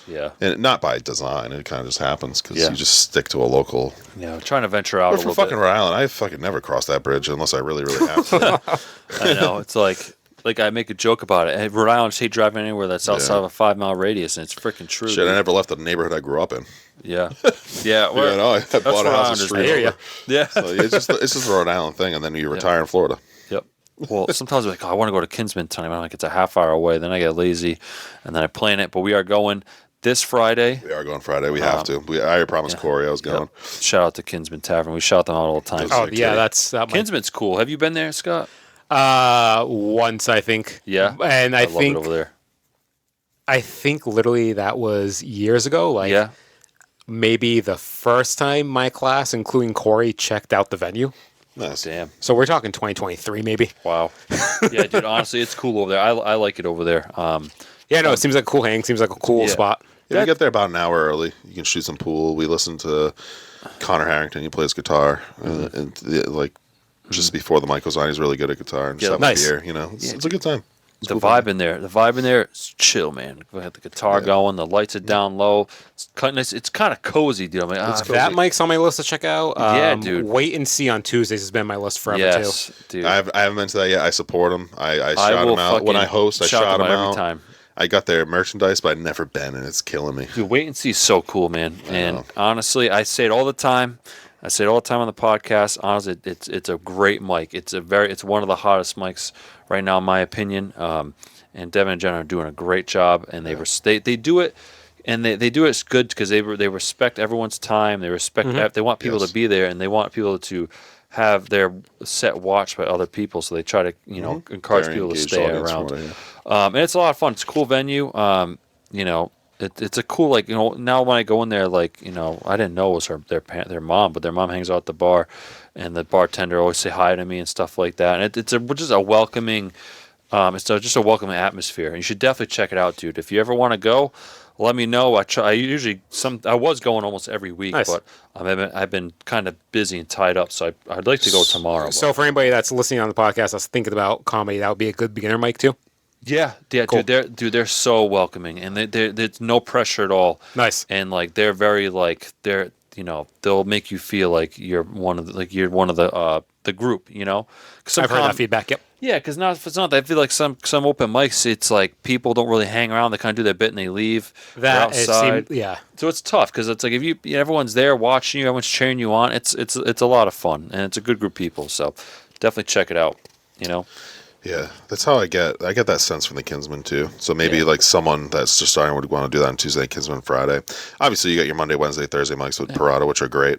yeah, And not by design. It kind of just happens because Yeah. you just stick to a local. yeah. We're trying to venture out Or a for little fucking bit. Rhode Island, I fucking never cross that bridge unless I really, really have to. I know. It's like I make a joke about it. Rhode Island, just hate driving anywhere that's outside of a 5-mile radius, and it's freaking true. Shit, I never left the neighborhood I grew up in. Yeah, yeah. Yeah, no, I bought a Rhode house a Islanders, street I hear over. ya. yeah. So it's just a Rhode Island thing, and then you retire in Florida. Yep. Well, sometimes I'm like, oh, I want to go to Kinsman tonight. I'm like, it's a half hour away. Then I get lazy, and then I plan it. But we are going this Friday. We are going Friday. We have to. I already promised Corey I was going. Yep. Shout out to Kinsman Tavern. We shout them out all the time. oh Sick yeah, too. that's Kinsman's cool. Have you been there, Scott? once I think. Yeah. And I love think it over there. I think literally that was years ago. Like Yeah. maybe the first time my class, including Corey, checked out the venue. Nice. Damn. So we're talking 2023 maybe. Wow. Yeah, dude. Honestly, it's cool over there. I like it over there. Yeah, no, it seems like a cool hang. Seems like a cool Yeah. spot. Yeah, we get there about an hour early. You can shoot some pool. We listen to Connor Harrington. He plays guitar, just before the mic goes on, he's really good at guitar. And just Yeah, have nice. a beer, you know, it's a good time. It's The cool time. vibe in there is chill, man. We have the guitar going. The lights are down low. It's kind of, cozy, dude. I'm like, ah, That mic's on my list to check out. Yeah, dude. Wait and See on Tuesdays has been my list forever yes, dude. I haven't been to that yet. I support him. I shout will him out when I fucking host. I shout shout them him out every out. time. I got their merchandise, but I've never been, and it's killing me. Dude, Wait and See is so cool, man. And know. honestly, I say it all the time. I say it all the time on the podcast. Honestly, it's a great mic. It's one of the hottest mics right now, in my opinion. And Devin and Jen are doing a great job, and they do it, and they do it good because they respect everyone's time. They respect. They want people Yes. to be there, and they want people to have their set watched by other people. So they try to encourage Very people to engaged stay audience around. from what I hear. And it's a lot of fun. It's a cool venue. It's a cool, now when I go in there, I didn't know it was their mom, but their mom hangs out at the bar, and the bartender always say hi to me and stuff like that. And it's just a welcoming, just a welcoming atmosphere. And you should definitely check it out, dude. If you ever want to go, let me know. I was going almost every week, Nice. but I've been kind of busy and tied up, so I'd like to go tomorrow. So for anybody that's listening on the podcast that's thinking about comedy, that would be a good beginner mic too. Yeah, Cool. they're so welcoming, and there's no pressure at all. Nice. And they're very they'll make you feel like you're one of the group, I've heard that feedback. Yep. Yeah, because it's not. I feel like some open mics, it's like people don't really hang around. They kind of do their bit and they leave. They're outside. Yeah. So it's tough because it's like if everyone's there watching you, everyone's cheering you on. It's a lot of fun, and it's a good group of people. So definitely check it out. Yeah, that's how I get that sense from the Kinsman too. So maybe someone that's just starting would want to do that on Tuesday, Kinsman Friday. Obviously, you got your Monday, Wednesday, Thursday mics with Parada, which are great.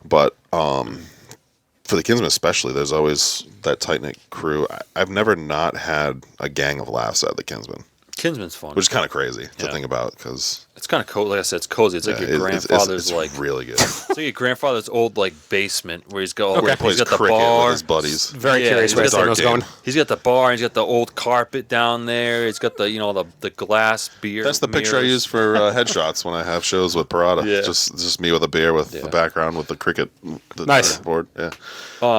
But for the Kinsman especially, there's always that tight-knit crew. I've never not had a gang of laughs at the Kinsman, Kinsman's fun. which is kind of crazy to Yeah. think about because It's kind of cozy. Like I said, it's cozy. It's like your grandfather's it's really good. It's like your grandfather's old basement where he's got Where he he's plays got the cricket bar. with his buddies. Very Yeah, curious he's where got this thing dark was game. going. He's got the bar. And he's got the old carpet down there. He's got the glass beer. That's the picture I mirrors. use for headshots when I have shows with Parada. Yeah. Just me with a beer with the background with the cricket Nice. board. Yeah,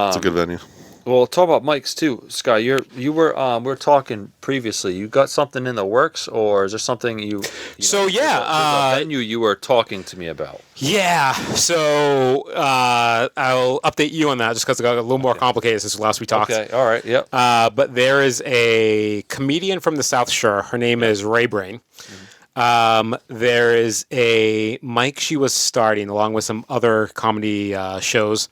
it's a good venue. Well, talk about mics too, Scott. We were talking previously. You got something in the works, or is there something So, yeah, there's a venue you were talking to me about. Yeah. So I'll update you on that just because it got a little more complicated since last we talked. Okay, all right, yep. But there is a comedian from the South Shore. Her name is Ray Brain. There is a mic she was starting along with some other comedy shows.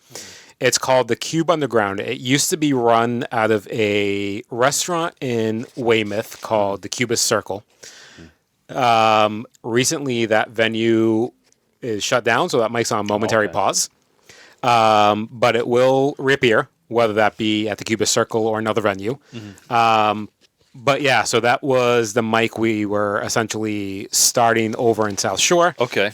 It's called the Cube Underground. It used to be run out of a restaurant in Weymouth called the Cubist Circle. Recently, that venue is shut down, so that mic's on a momentary pause. But it will reappear, whether that be at the Cubist Circle or another venue. But yeah, so that was the mic we were essentially starting over in South Shore. Okay.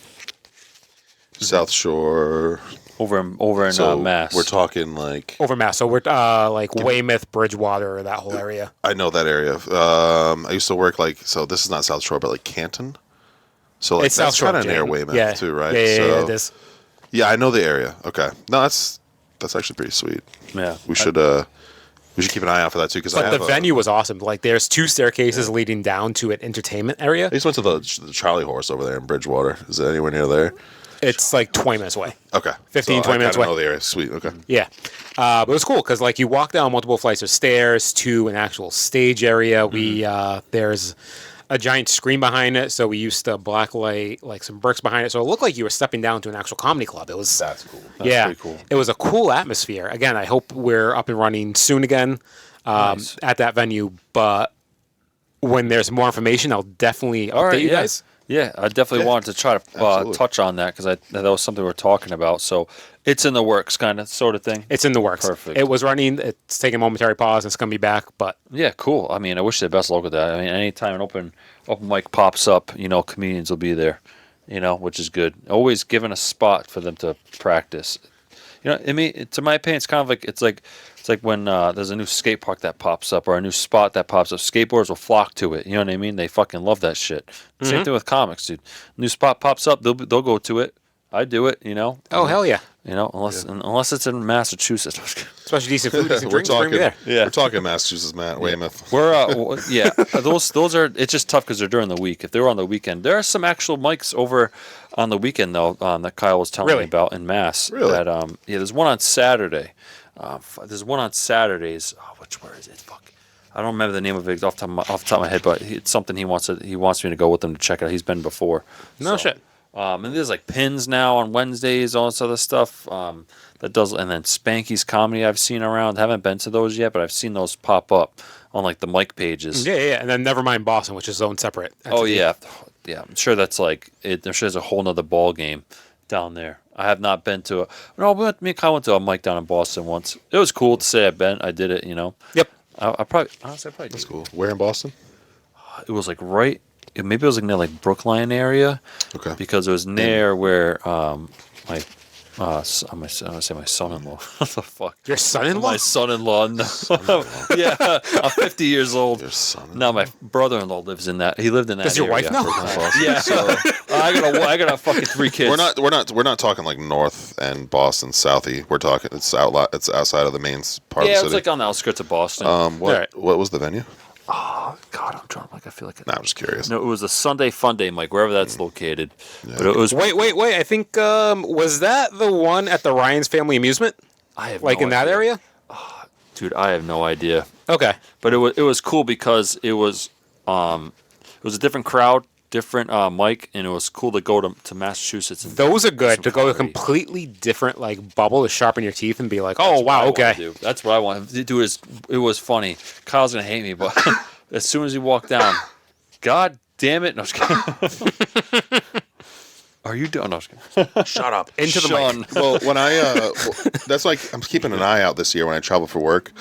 South Shore. over in Mass. We're talking like Over Mass. So we're like Weymouth, Bridgewater, that whole area. I know that area. I used to work like this is not South Shore, but like Canton. So like It's South that's Shore kind of near Jane. Weymouth too, right? Yeah, it is. Yeah, I know the area. Okay, no, that's actually pretty sweet. Yeah, We should keep an eye out for that too. Because But the venue was awesome. Like, there's 2 staircases leading down to an entertainment area. I just went to the Charlie Horse over there in Bridgewater. Is it anywhere near there? It's like 20 minutes away. Okay, 15, 20 minutes I away. know the area. Sweet. Okay. Yeah. But it was cool because, like, you walk down multiple flights of stairs to an actual stage area. There's a giant screen behind it, so we used to blacklight like some bricks behind it, so it looked like you were stepping down to an actual comedy club. It was That's cool. yeah, pretty cool. It was a cool atmosphere. Again, I hope we're up and running soon again Nice. at that venue. But when there's more information, I'll definitely update you guys. Yeah, I definitely wanted to try to Absolutely. touch on that because that was something we were talking about. So it's in the works, kind of, sort of thing. It's in the works. Perfect. It was running. It's taking a momentary pause. It's going to be back, but Yeah, cool. I mean, I wish you the best luck with that. I mean, anytime an open mic pops up, comedians will be there, which is good. Always giving a spot for them to practice. I mean, to my opinion, it's kind of like it's like when there's a new skate park that pops up or a new spot that pops up. Skateboarders will flock to it. You know what I mean? They fucking love that shit. Same thing with comics, dude. New spot pops up, they'll go to it. I do it. oh hell yeah, Unless it's in Massachusetts. especially decent food, decent We're drinks. Bring me talking. there. Yeah. We're talking Massachusetts, Matt Weymouth. We're those are. It's just tough because they're during the week. If they were on the weekend, there are some actual mics over on the weekend though. That Kyle was telling me about in Mass. Really? That there's one on Saturday. There's one on Saturdays. Where is it? Fuck. I don't remember the name of it off the top of my head, but it's something he wants me to go with him to check it out. He's been before. No shit. And there's like pins now on Wednesdays, all this other stuff. That does, and then Spanky's comedy I've seen around. Haven't been to those yet, but I've seen those pop up on like the mic pages. Yeah, and then Nevermind Boston, which is its own separate entity. Oh yeah. I'm sure that's like it. I'm sure there's a whole nother ball game down there. I have not been to a. No, me and Kyle went to a mic down in Boston once. It was cool to say I did it. Yep. I probably honestly That's cool. Where in Boston? It was like right. Maybe it was like near like Brookline area. Okay. Because it was near where my. I'm gonna say my son-in-law. What the fuck? Your son-in-law? My son-in-law. No. Yeah, I'm 50 years old. Your son. No, my brother-in-law lives in that. He lived in that. Does your wife area. know? Yeah. I got fucking 3 kids. We're not talking like North and Boston, Southie. We're talking it's outside of the main part of the Yeah, city. it's like on the outskirts of Boston. What was the venue? Oh God, I'm trying. I feel like. Nah, I'm just curious. No, it was a Sunday Fun Day, Mike, wherever that's located. But it was. Wait. I think was that the one at the Ryan's Family Amusement? I have Like no in that idea. area? Dude, I have no idea. Okay. But it was cool because it was a different crowd, different mic, and it was cool to go to Massachusetts. And Those are good some to go to a comedy. completely different like bubble to sharpen your teeth and be like, oh That's what wow, I wanna okay. do. That's what I want to do. It was funny. Kyle's gonna hate me, but as soon as he walked down, God damn it! No, I was kidding. Are you done? No, I was kidding. Shut up. Into the Sean. mic. Well, when that's like I'm keeping an eye out this year when I travel for work,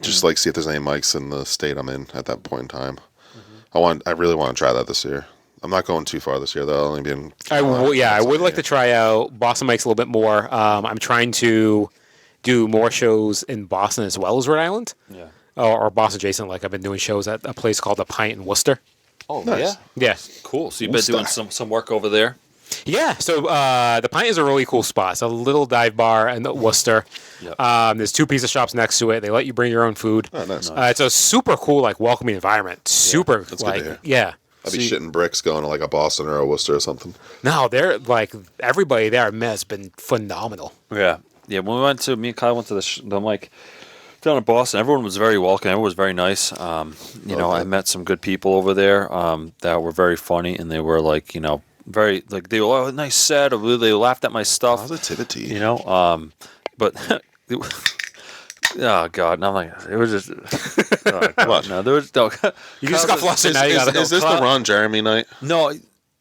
just like see if there's any mics in the state I'm in at that point in time. I really want to try that this year. I'm not going too far this year though. I'll only be in. I would like to try out Boston mics a little bit more. I'm trying to do more shows in Boston as well as Rhode Island. Yeah. Or Boston adjacent. Like I've been doing shows at a place called the Pint in Worcester. Oh Nice. yeah. Yeah. Cool. So you've been doing some work over there. Yeah, so the Pint is a really cool spot. It's a little dive bar in Worcester. Yep. There's 2 pizza shops next to it. They let you bring your own food. Oh, nice. It's a super cool, like, welcoming environment. Super, That's good to like, hear. yeah. I'd be shitting bricks going to like a Boston or a Worcester or something. No, they're, like, everybody there has been phenomenal. Yeah. When me and Kyle went to the mic down in Boston, everyone was very welcome. Everyone was very nice. I met some good people over there that were very funny, and they were like, very like they were nice set. Or they laughed at my stuff. Positivity. But oh God, no, I'm like it was just. Oh, God, What? no, there was no. You just got flustered now. You gotta go. Is this the Ron Jeremy night? No.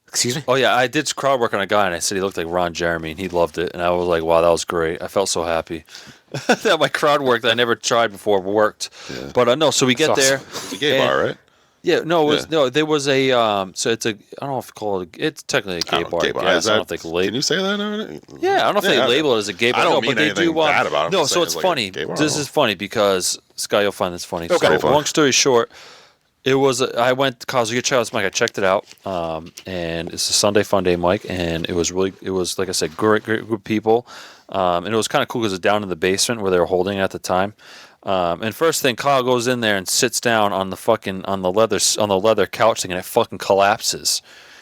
Excuse me? Oh yeah, I did crowd work on a guy, and I said he looked like Ron Jeremy, and he loved it, and I was like, wow, that was great. I felt so happy that my crowd work that I never tried before worked. Yeah. But no, so we get That's there. awesome. It's a gay And- bar, right? Yeah, no, it was no. There was a so it's a I don't know if call it. It's technically a gay bar. Gay bar. I don't know if they Can you say that? Yeah, I don't know if they label it as a gay bar. I don't no, mean but they anything do. bad about it. No, so it's funny. This is funny because Sky, you'll find this funny. Okay. So long story short, it was I went to Cosby Get Child's Mike. I checked it out, and it's a Sunday Fun Day, Mike, and it was like I said, great group of people, and it was kind of cool because it's down in the basement where they were holding at the time. And first thing, Kyle goes in there and sits down on the leather couch thing, and it fucking collapses.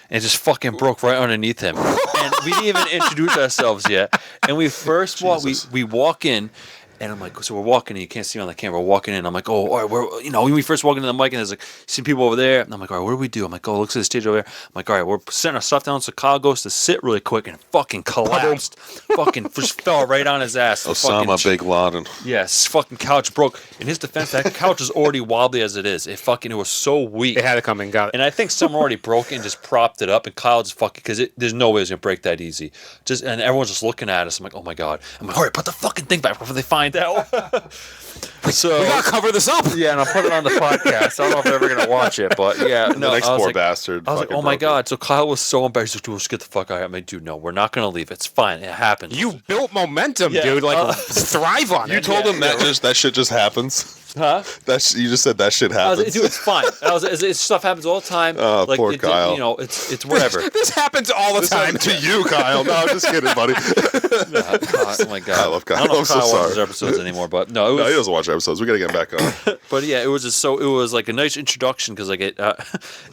And it just fucking broke right underneath him. And we didn't even introduce ourselves yet. And we first we walk in, and I'm like, so we're walking in. You can't see me on the camera. We're walking in. I'm like, oh, all right, when we first walk into the mic, and there's like, see people over there. And I'm like, all right, what do we do? I'm like, oh, looks at the stage over there. I'm like, all right, we're setting our stuff down. So Kyle goes to sit really quick and fucking collapsed. Fucking just fell right on his ass. Osama Bin Laden. Yes, fucking couch broke. In his defense, that couch is already wobbly as it is. It was so weak. It had to come and got it. And I think someone already broke it and just propped it up. And Kyle just fucking, because there's no way it's going to break that easy. And everyone's just looking at us. I'm like, oh my God. I'm like, all right, put the fucking thing back before they find out. So we gotta cover this up. Yeah, and I'll put it on the podcast. I don't know if they're ever gonna watch it, but yeah, no. The next poor bastard. I was like, oh my God. So Kyle was so embarrassed. He's like, dude, let's get the fuck out of here. I'm like, dude, no, we're not gonna leave. It's fine. It happens. You built momentum, dude. Like thrive on it. You told him that shit just happens. Huh? You just said that shit happens. Dude, it's fine. Stuff happens all the time. Like, poor Kyle. It's whatever. This happens all the time to you, Kyle. No, I'm just kidding, buddy. Oh my God. I love Kyle. I don't know if Kyle so watches episodes anymore, but no, he doesn't watch episodes. We gotta get him back on. But yeah, it was just it was like a nice introduction because like I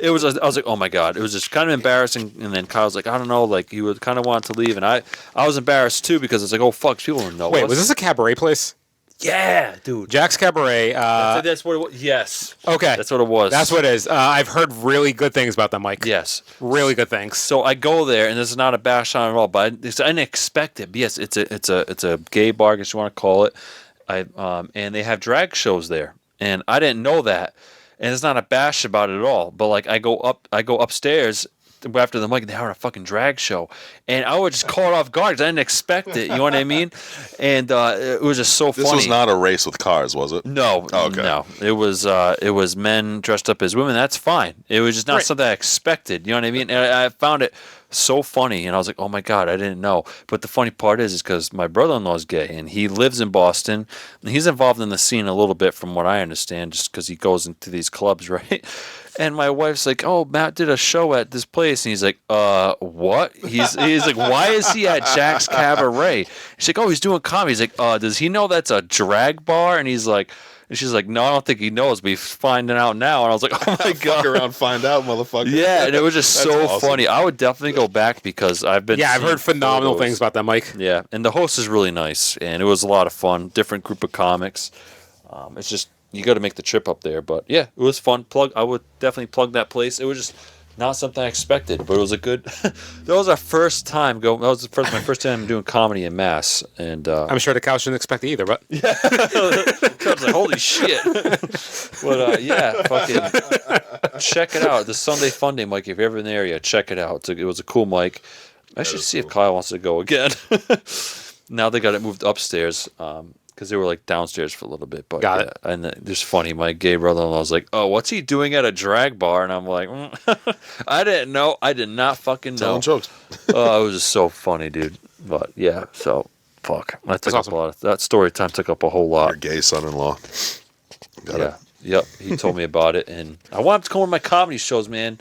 was like, oh my God, it was just kind of embarrassing. And then Kyle's like, I don't know, like he would kind of want to leave, and I was embarrassed too because it's like, oh fuck, people don't know. Wait, was this a cabaret place? Yeah, dude. Jack's Cabaret. That's what it was. Yes. Okay. That's what it was. That's what it is. I've heard really good things about that, Mike. Yes. Really good things. So I go there, and this is not a bash on at all, but I didn't expect it. But yes, it's a gay bar, I guess you want to call it. And they have drag shows there, and I didn't know that. And it's not a bash about it at all. But like I go upstairs after the mic, and they're having a fucking drag show, and I was just caught off guard because I didn't expect it. You know what I mean? And it was just so funny. This was not a race with cars, was it? No, okay. No. It was men dressed up as women. That's fine. It was just not something I expected. You know what I mean? And I found it so funny, and I was like, oh my God, I didn't know. But the funny part is because my brother-in-law is gay, and he lives in Boston, and he's involved in the scene a little bit from what I understand, just because he goes into these clubs, right? And my wife's like, oh, Matt did a show at this place. And he's like, what? He's like, why is he at Jack's Cabaret? She's like, oh, he's doing comedy. He's like, does he know that's a drag bar? And she's like, no, I don't think he knows, but he's finding out now. And I was like, oh my God. Fuck around, find out, motherfucker. Yeah, and it was just so awesome. Funny. I would definitely go back because I've heard phenomenal things about that, Mike. Yeah, and the host is really nice, and it was a lot of fun. Different group of comics. It's just, you got to make the trip up there. But yeah, it was fun. I would definitely plug that place. It was just not something I expected, but it was a good. That was our first time my first time doing comedy in Mass, and I'm sure the couch didn't expect it either. But yeah, I was like, holy shit. But yeah, fucking check it out. The Sunday Fun Day, Mike. If you're ever in the area, check it out. It was a cool mic. I should see if Kyle wants to go again. Now they got it moved upstairs. Because they were like downstairs for a little bit, but got it. And just funny, my gay brother-in-law was like, "Oh, what's he doing at a drag bar?" And I'm like, "I didn't know. I did not fucking know." Telling jokes. Oh, it was just so funny, dude. But yeah, so fuck. That took up a lot. That story time took up a whole lot. Your gay son-in-law. Yep. He told me about it, and I want him to come to my comedy shows, man.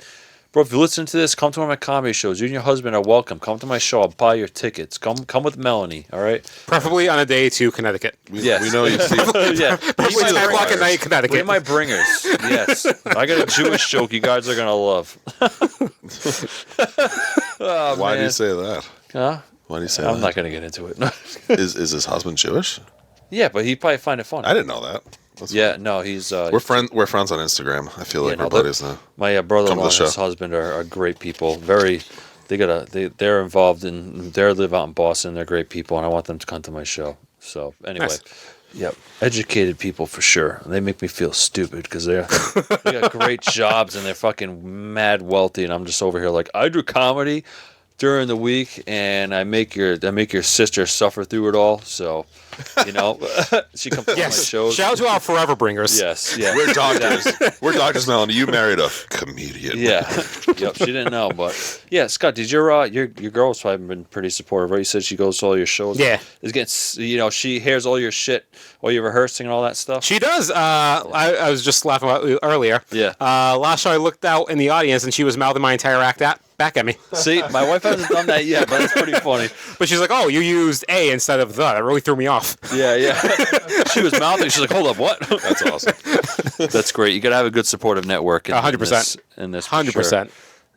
Bro, if you listen to this, come to one of my comedy shows. You and your husband are welcome. Come to my show. I'll buy your tickets. Come with Melanie, all right? Preferably on a day to Connecticut. We know you see. Yeah. Preferably 10 o'clock at night, Connecticut. We're my bringers. Yes. I got a Jewish joke you guys are going to love. Oh, why do you say that? Huh? Why do you say that? I'm not going to get into it. Is his husband Jewish? Yeah, but he'd probably find it funny. I didn't know that. No, he's... We're friends on Instagram. I feel like we're buddies now. My brother-in-law and his husband are great people. They're involved in... They live out in Boston. They're great people, and I want them to come to my show. So, anyway. Nice. Yep. Educated people for sure. They make me feel stupid because they got great jobs and they're fucking mad wealthy, and I'm just over here like, I do comedy during the week, and I make your sister suffer through it all. So, you know, she comes to my shows. Shout out to our Forever Bringers. Yes, yeah. We're doctors. We're doctors, Melanie. You married a comedian. Yeah. Yep. She didn't know, but yeah, Scott, did your girl's probably been pretty supportive, right? You said she goes to all your shows. Yeah. Is getting, you know, she hears all your shit while you're rehearsing and all that stuff. She does. I was just laughing about it earlier. Yeah. Last show I looked out in the audience and she was mouthing my entire act back at me. See, my wife hasn't done that yet, but it's pretty funny. But she's like, "Oh, you used A instead of the." That really threw me off. Yeah, yeah. She was mouthing. She's like, "Hold up, what?" That's awesome. That's great. You got to have a good supportive network. 100%. In this, 100%.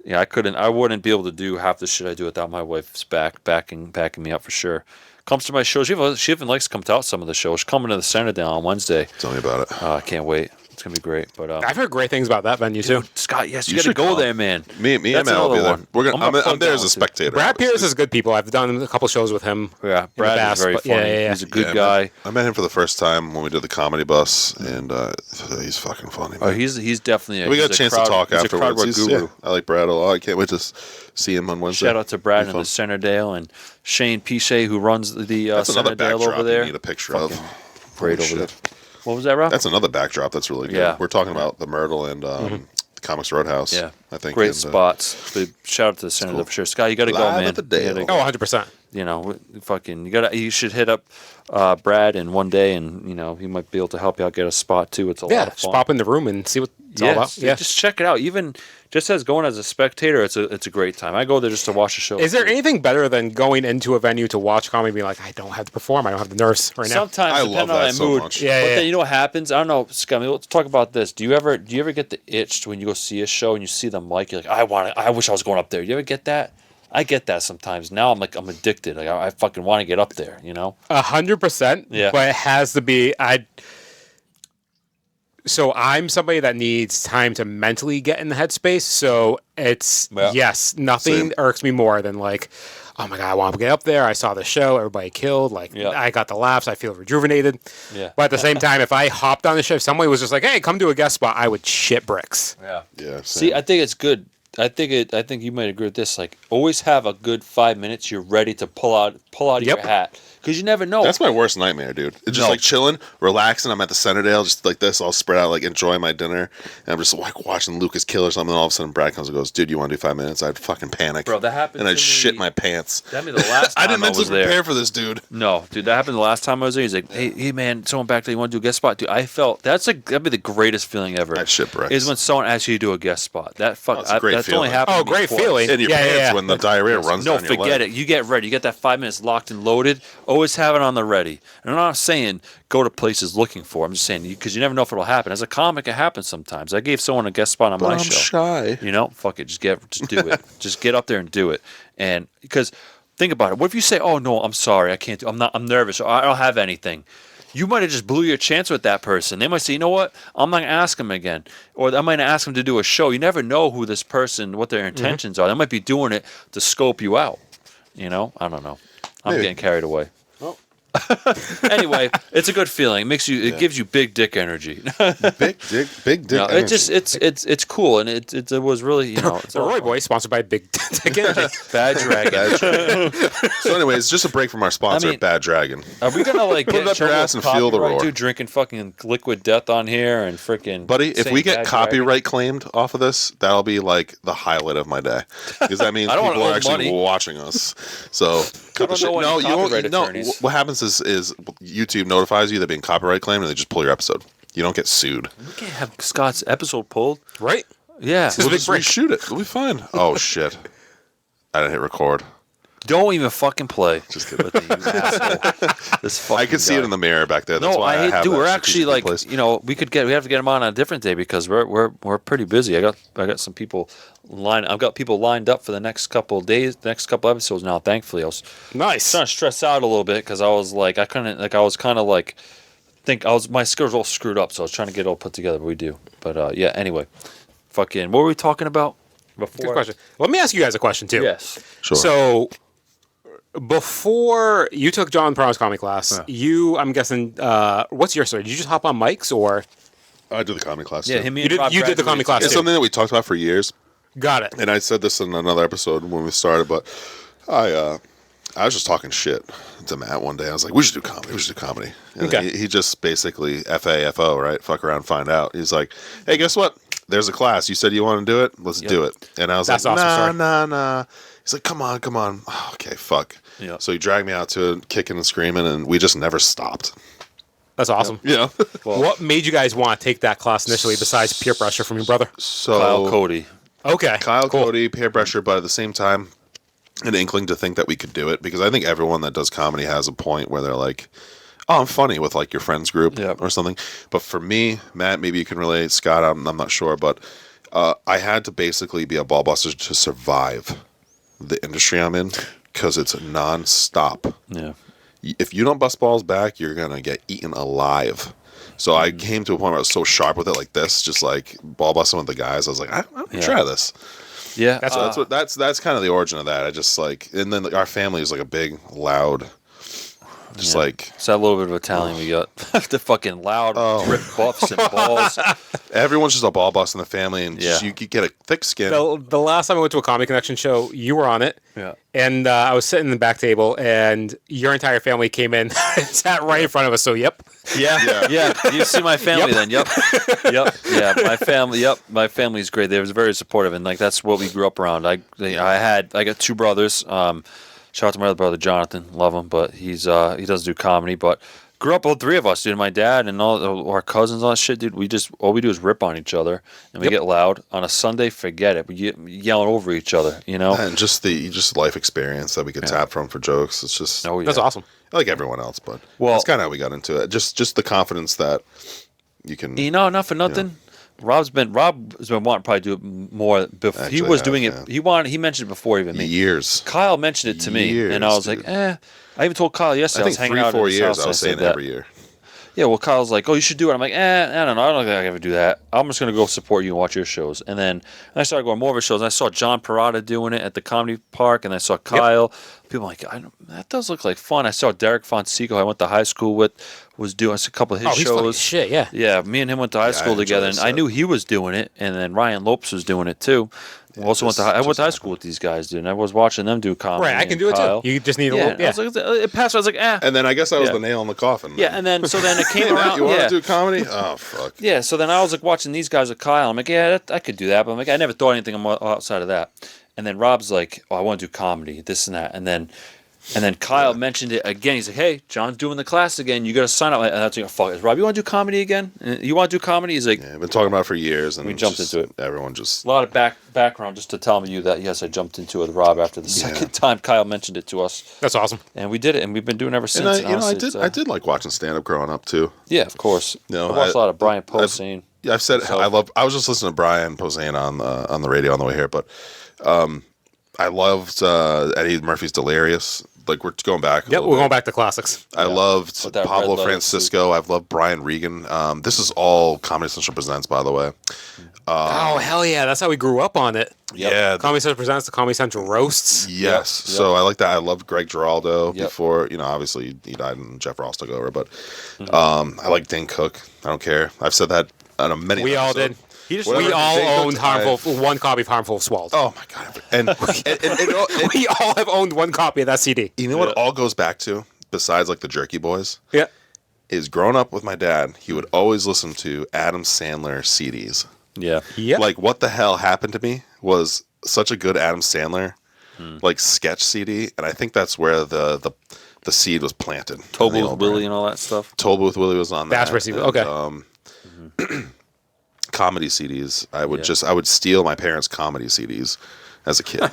Yeah, I wouldn't be able to do half the shit I do without my wife's backing me up for sure. Comes to my shows. She even likes to come to some of the shows. She's coming to the Centerdale on Wednesday. Tell me about it. I can't wait. It's gonna be great. But I've heard great things about that venue too. Scott, yes, you You got to should go come. there, man. Me and That's Matt will be there. another one. I'm there as a spectator. Brad Pierce is good people. I've done a couple shows with him. Yeah, Brad past, is very but funny. yeah. He's a good Yeah, guy. I met him for the first time when we did the comedy bus, and he's fucking funny. Oh, Man. he's definitely. We got a chance to talk he's afterwards. A crowd work guru. I like Brad a lot. I can't wait to see him on Wednesday. Shout out to Brad Be and the fun. Centerdale and Shane Pichet, who runs the That's another Centerdale backdrop over there. you need a picture of. Great Holy over there. shit. What was that, Rob? That's another backdrop that's really good. Yeah. We're talking about the Myrtle and the Comics Roadhouse. Yeah, I think. great and, spots. Big shout out to the Centerdale cool. for sure. Scott, you got to go, Live man. at the Dale. You gotta go. Oh, 100%. You know, fucking, you should hit up Brad in one day, and you know he might be able to help you out get a spot too. It's a lot Yeah, of fun. just pop in the room and see what it's all about. Yeah. just check it out. Even just as going as a spectator, it's a great time. I go there just to watch the show. Is there anything better than going into a venue to watch comedy and being like, I don't have to perform, I don't have the nerves right now? Sometimes, I depending love on that that so mood. much. Yeah, but yeah. then you know what happens? I don't know, Scott. Let's talk about this. Do you ever get the itch when you go see a show and you see the mic? You're like, I wish I was going up there. You ever get that? I get that sometimes. Now I'm addicted. Like I fucking want to get up there. You know? 100%. Yeah. But it has to be. So I'm somebody that needs time to mentally get in the headspace. So it's nothing Same. irks me more than like, oh my god, I want to get up there. I saw the show. Everybody killed. Like I got the laughs. I feel rejuvenated. Yeah. But at the same time, if I hopped on the show, if somebody was just like, hey, come do a guest spot, I would shit bricks. Yeah. Yeah. See, I think it's good. I think you might agree with this. Like, always have a good 5 minutes. You're ready to pull out of your hat because you never know. That's my worst nightmare, dude. It's just like chilling, relaxing. I'm at the Centerdale, just like this, all spread out, like enjoying my dinner. And I'm just like watching Lucas kill or something. And all of a sudden, Brad comes and goes, "Dude, you want to do 5 minutes?" I'd fucking panic, Bro, that happened and to I'd shit me- my pants. That happened the last time I didn't I mentally was there. prepare for this, dude. No, dude, that happened the last time I was there. He's like, hey man, someone back there, you want to do a guest spot? Dude, I felt that'd be the greatest feeling ever. I'd shit bricks. Is when someone asks you to do a guest spot. That's a great only feeling. happened. Oh, to me great twice. feeling. In your Yeah, pants yeah. when the diarrhea runs No, down your forget leg. it. You get ready. You get that 5 minutes locked and loaded. Always have it on the ready. And I'm not saying go to places looking for. I'm just saying because you never know if it'll happen. As a comic, it happens sometimes. I gave someone a guest spot on But my I'm show. shy. You know, fuck it. Just do it. Just get up there and do it. And because think about it. What if you say, "Oh no, I'm sorry, I can't do. I'm nervous. Or I don't have anything." You might have just blew your chance with that person. They might say, "You know what? I'm not gonna ask him again," or I might ask him to do a show. You never know who this person, what their intentions are. They might be doing it to scope you out. You know, I don't know. I'm Maybe. getting carried away. Anyway, it's a good feeling. It makes you. It gives you big dick energy. Big dick. No, energy. it just it's cool, and it was really it's The all Roy fun. Boy, sponsored by Big Dick Energy. Bad Dragon. So, anyways, just a break from our sponsor, I mean- Bad Dragon. Are we gonna like Put get it in up your trouble ass with and feel the copyright, roar. dude, drinking fucking liquid death on here and freaking Buddy, if saying we get Bad copyright claimed off of this, that'll be like the highlight of my day because that means I don't people wanna are owe actually money. watching us. So cut the don't know shit. any No, you copyright won't. No, attorneys. what happens is YouTube notifies you they're being copyright claimed and they just pull your episode. You don't get sued. dragon. We can't have Scott's episode pulled. Right? Yeah, We'll just reshoot it. It'll be fine. Oh shit! I didn't hit record. don't even fucking play. Just kidding. With you asshole. This fucking I could see guy. it in the mirror back there. That's No, why I I have do. that We're actually strategically like placed. we have to get him on a different day because we're pretty busy. I got some people I've got people lined up for the next couple of days, next couple episodes now. Thankfully, I was Nice. starting to stress out a little bit because I was like my schedule all screwed up, so I was trying to get it all put together. But we do. But yeah. Anyway, fucking. What were we talking about before? Good question. Let me ask you guys a question, too. Yes. Sure. So, before you took John Prono's comedy class, I'm guessing, what's your story? Did you just hop on mics or? I do the comedy class. Yeah. too. Him. You did the comedy class It's too. something that we talked about for years. Got it. And I said this in another episode when we started, but I was just talking shit to Matt one day. I was like, we should do comedy. We should do comedy. And Okay. he just basically FAFO, right? Fuck around, find out. He's like, hey, guess what? There's a class. You said you want to do it? Let's do it. And I was That's like, awesome, nah. He's like, come on. Oh, okay, fuck. Yeah. So he dragged me out to it, kicking and screaming, and we just never stopped. That's awesome. Yeah. Well, What made you guys want to take that class initially besides peer pressure from your brother? So Kyle Cody. Okay. Kyle, cool. Cody, peer pressure, but at the same time, an inkling to think that we could do it, because I think everyone that does comedy has a point where they're like, oh, I'm funny with like your friends group or something. But for me, Matt, maybe you can relate. Scott, I'm not sure, but I had to basically be a ball buster to survive the industry I'm in, because it's nonstop. Yeah. If you don't bust balls back, you're gonna get eaten alive. So I came to a point where I was so sharp with it, like this, just like ball busting with the guys. I was like, I'm gonna try this. Yeah. That's kind of the origin of that. I just like, and then our family is like a big, loud, just like. It's that little bit of Italian we got. The fucking loud rip buffs and balls. Everyone's just a ball bust in the family, and Yeah. you get a thick skin. The last time I went to a Comedy Connection show, you were on it. Yeah. And I was sitting in the back table, and your entire family came in and sat right in front of us. So, yep. Yeah. You see my family then. Yep. Yeah. My family's great. They were very supportive, and like that's what we grew up around. I got two brothers. Shout out to my other brother Jonathan. Love him, but he doesn't do comedy. But grew up all three of us, dude. My dad and all our cousins, all that shit, dude. All we do is rip on each other, and we get loud. On a Sunday, forget it. We get yelling over each other, you know. And just life experience that we could tap from for jokes. It's just That's awesome. like everyone else, but that's kind of how we got into it. Just the confidence that you can. You know, not for nothing. Rob's been wanting to probably do it more. Before. He was doing it. He mentioned it before even me. Years. Kyle mentioned it to me, and I was like, I even told Kyle yesterday. I think I was hanging out 3-4 at his years. house, I was saying that. every year. Yeah, well, Kyle's like, oh, you should do it. I'm like, I don't know. I don't think I can ever do that. I'm just going to go support you and watch your shows. And then I started going more of his shows. And I saw John Parada doing it at the Comedy Park, and I saw Kyle. People are like, that does look like fun. I saw Derek Fonseca, who I went to high school with, was doing a couple of his He's funny as shows. shit, yeah. Yeah, me and him went to high school together, and I knew he was doing it. And then Ryan Lopes was doing it too. I went to high school with these guys, dude. And I was watching them do comedy. Right, I can do it too. You just need a little. I was like, it passed. I was like, And then I guess I was the nail in the coffin. Yeah, and then it came Hey, Matt, around. you want to do comedy? Oh fuck. Yeah, so then I was like watching these guys with Kyle. I'm like, I could do that, but I'm like, I never thought anything outside of that. And then Rob's like, oh, I want to do comedy, this and that. And then Kyle mentioned it again. He's like, hey, John's doing the class again. You got to sign up. And that's like, fuck, Rob, you want to do comedy again? You want to do comedy? He's like, I've been talking about it for years, and we jumped into it. Everyone just a lot of background just to tell you that yes, I jumped into it with Rob after the second time Kyle mentioned it to us. That's awesome. And we did it, and we've been doing it ever since. And I did like watching stand up growing up too. Yeah, of course. I watched a lot of Brian Posehn. I've said I was just listening to Brian Posehn on the radio on the way here, but I loved Eddie Murphy's Delirious. Like we're going back. Yep, we're going back to classics. I loved Pablo Francisco. I've loved Brian Regan. This is all Comedy Central Presents, by the way. Oh hell yeah, that's how we grew up on it. Yeah, Comedy Central Presents, the Comedy Central roasts. Yes, so I like that. I loved Greg Giraldo before. Obviously he died and Jeff Ross took over. But I like Dane Cook. I don't care. I've said that on many. We all did. We all owned one copy of Harmful Swallowed. Oh my god! And we all have owned one copy of that CD. You know what it all goes back to, besides like the Jerky Boys? Yeah. Is growing up with my dad, he would always listen to Adam Sandler CDs. Yeah. Like What the Hell Happened to Me was such a good Adam Sandler like sketch CD, and I think that's where the seed was planted. Toll Booth Willie and all that stuff. Toll Booth Willie was on that. That's where Okay. Comedy CDs. I would steal my parents' comedy CDs as a kid.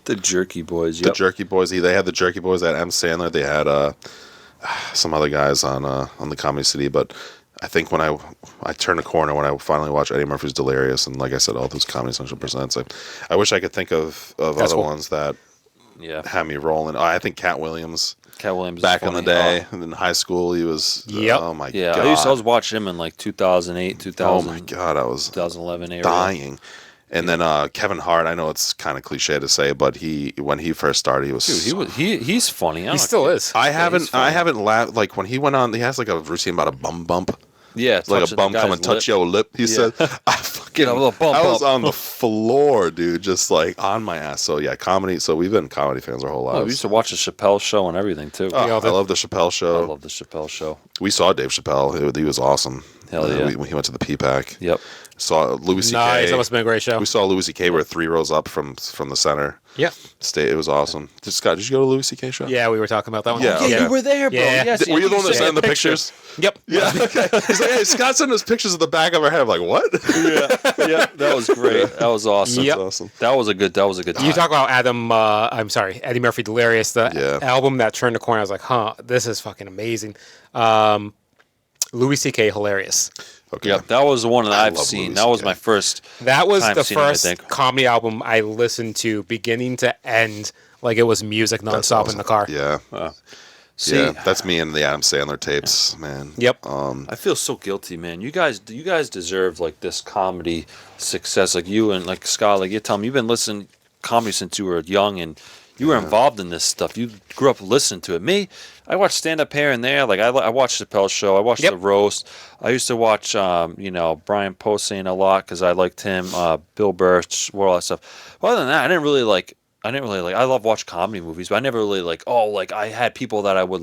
The Jerky Boys. The Jerky Boys. They had the Jerky Boys at M. Sandler. They had some other guys on the comedy CD. But I think when I turned a corner when I finally watched Eddie Murphy's Delirious, and like I said, all those Comedy Central Presents. I wish I could think of other ones that had me rolling. I think Cat Williams. Back in the day, in high school, he was. Oh my god! I was watching him in like 2008, 2000. Oh my god! I was 2011 area. dying. And then Kevin Hart. I know it's kind of cliche to say, but when he first started, he was. Dude, he's funny. He still is. I haven't laughed like when he went on. He has like a routine about a bum bump. Yeah, like a bum come and touch your lip. He said, Get a little bump I was up. on the floor, dude, just like on my ass. So yeah, comedy. So we've been comedy fans our whole lives. Oh, we used to watch the Chappelle Show and everything too. Oh, I love the Chappelle Show. I love the Chappelle Show. We saw Dave Chappelle. He was awesome. Hell yeah. He went to the P-PAC. Yep. Saw Louis C.K. Nice. That must have been a great show. We saw Louis C.K. We're 3 rows up from the center. Yep. It was awesome. Scott, did you go to Louis C.K. show? Yeah, we were talking about that one. Yeah, Yeah, okay. you were there, bro. Yeah. Yes, Were you the one that said sent the picture. pictures? Yep. Yeah. Okay. He's like, hey, Scott sent us pictures of the back of our head. I'm like, what? Yeah, that was great. That was awesome. Yep. That's awesome. That was a good time. You talk about Eddie Murphy Delirious, the album that turned the corner. I was like, huh, this is fucking amazing. Louis C.K. hilarious. Okay. Yeah, that was the one that I've love seen. Louis That was CK. my first. That was time the seeing it, I first think. comedy album I listened to beginning to end, like it was music That's nonstop awesome. in the car. Yeah. See, Yeah. That's me and the Adam Sandler tapes, man. Yep. I feel so guilty, man. You guys deserve like this comedy success, like you and like Scott. Like you're telling me, you've been listening comedy since you were young, and you were involved in this stuff. You grew up listening to it. Me, I watched stand up here and there. Like I watched Chappelle's show. I watched the roast. I used to watch, Brian Posehn a lot because I liked him. Bill Burr, all that stuff. But other than that, I didn't really like. I love watch comedy movies, but I never really I had people that I would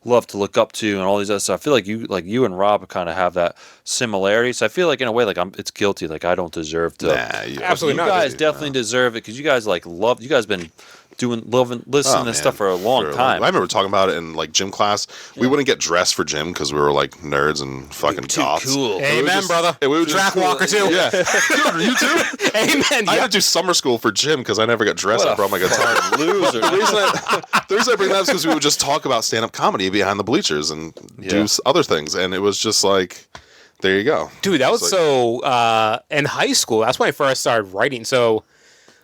love to look up to and all these other stuff. I feel like you and Rob kind of have that similarity. So I feel like in a way it's guilty. Like I don't deserve to. Absolutely You not. guys definitely deserve it because you guys listening to this stuff for a long time. I remember talking about it in gym class. We wouldn't get dressed for gym because we were nerds and fucking goths. Cool. Amen, brother. And we would Track walker too. Yeah, dude, you too. Amen. I had Yep. to do summer school for gym because I never got dressed. I brought my guitar. Loser. The reason I bring that up is because we would just talk about stand-up comedy behind the bleachers and do other things, and it was just there you go, Dude, that was in high school. That's when I first started writing. So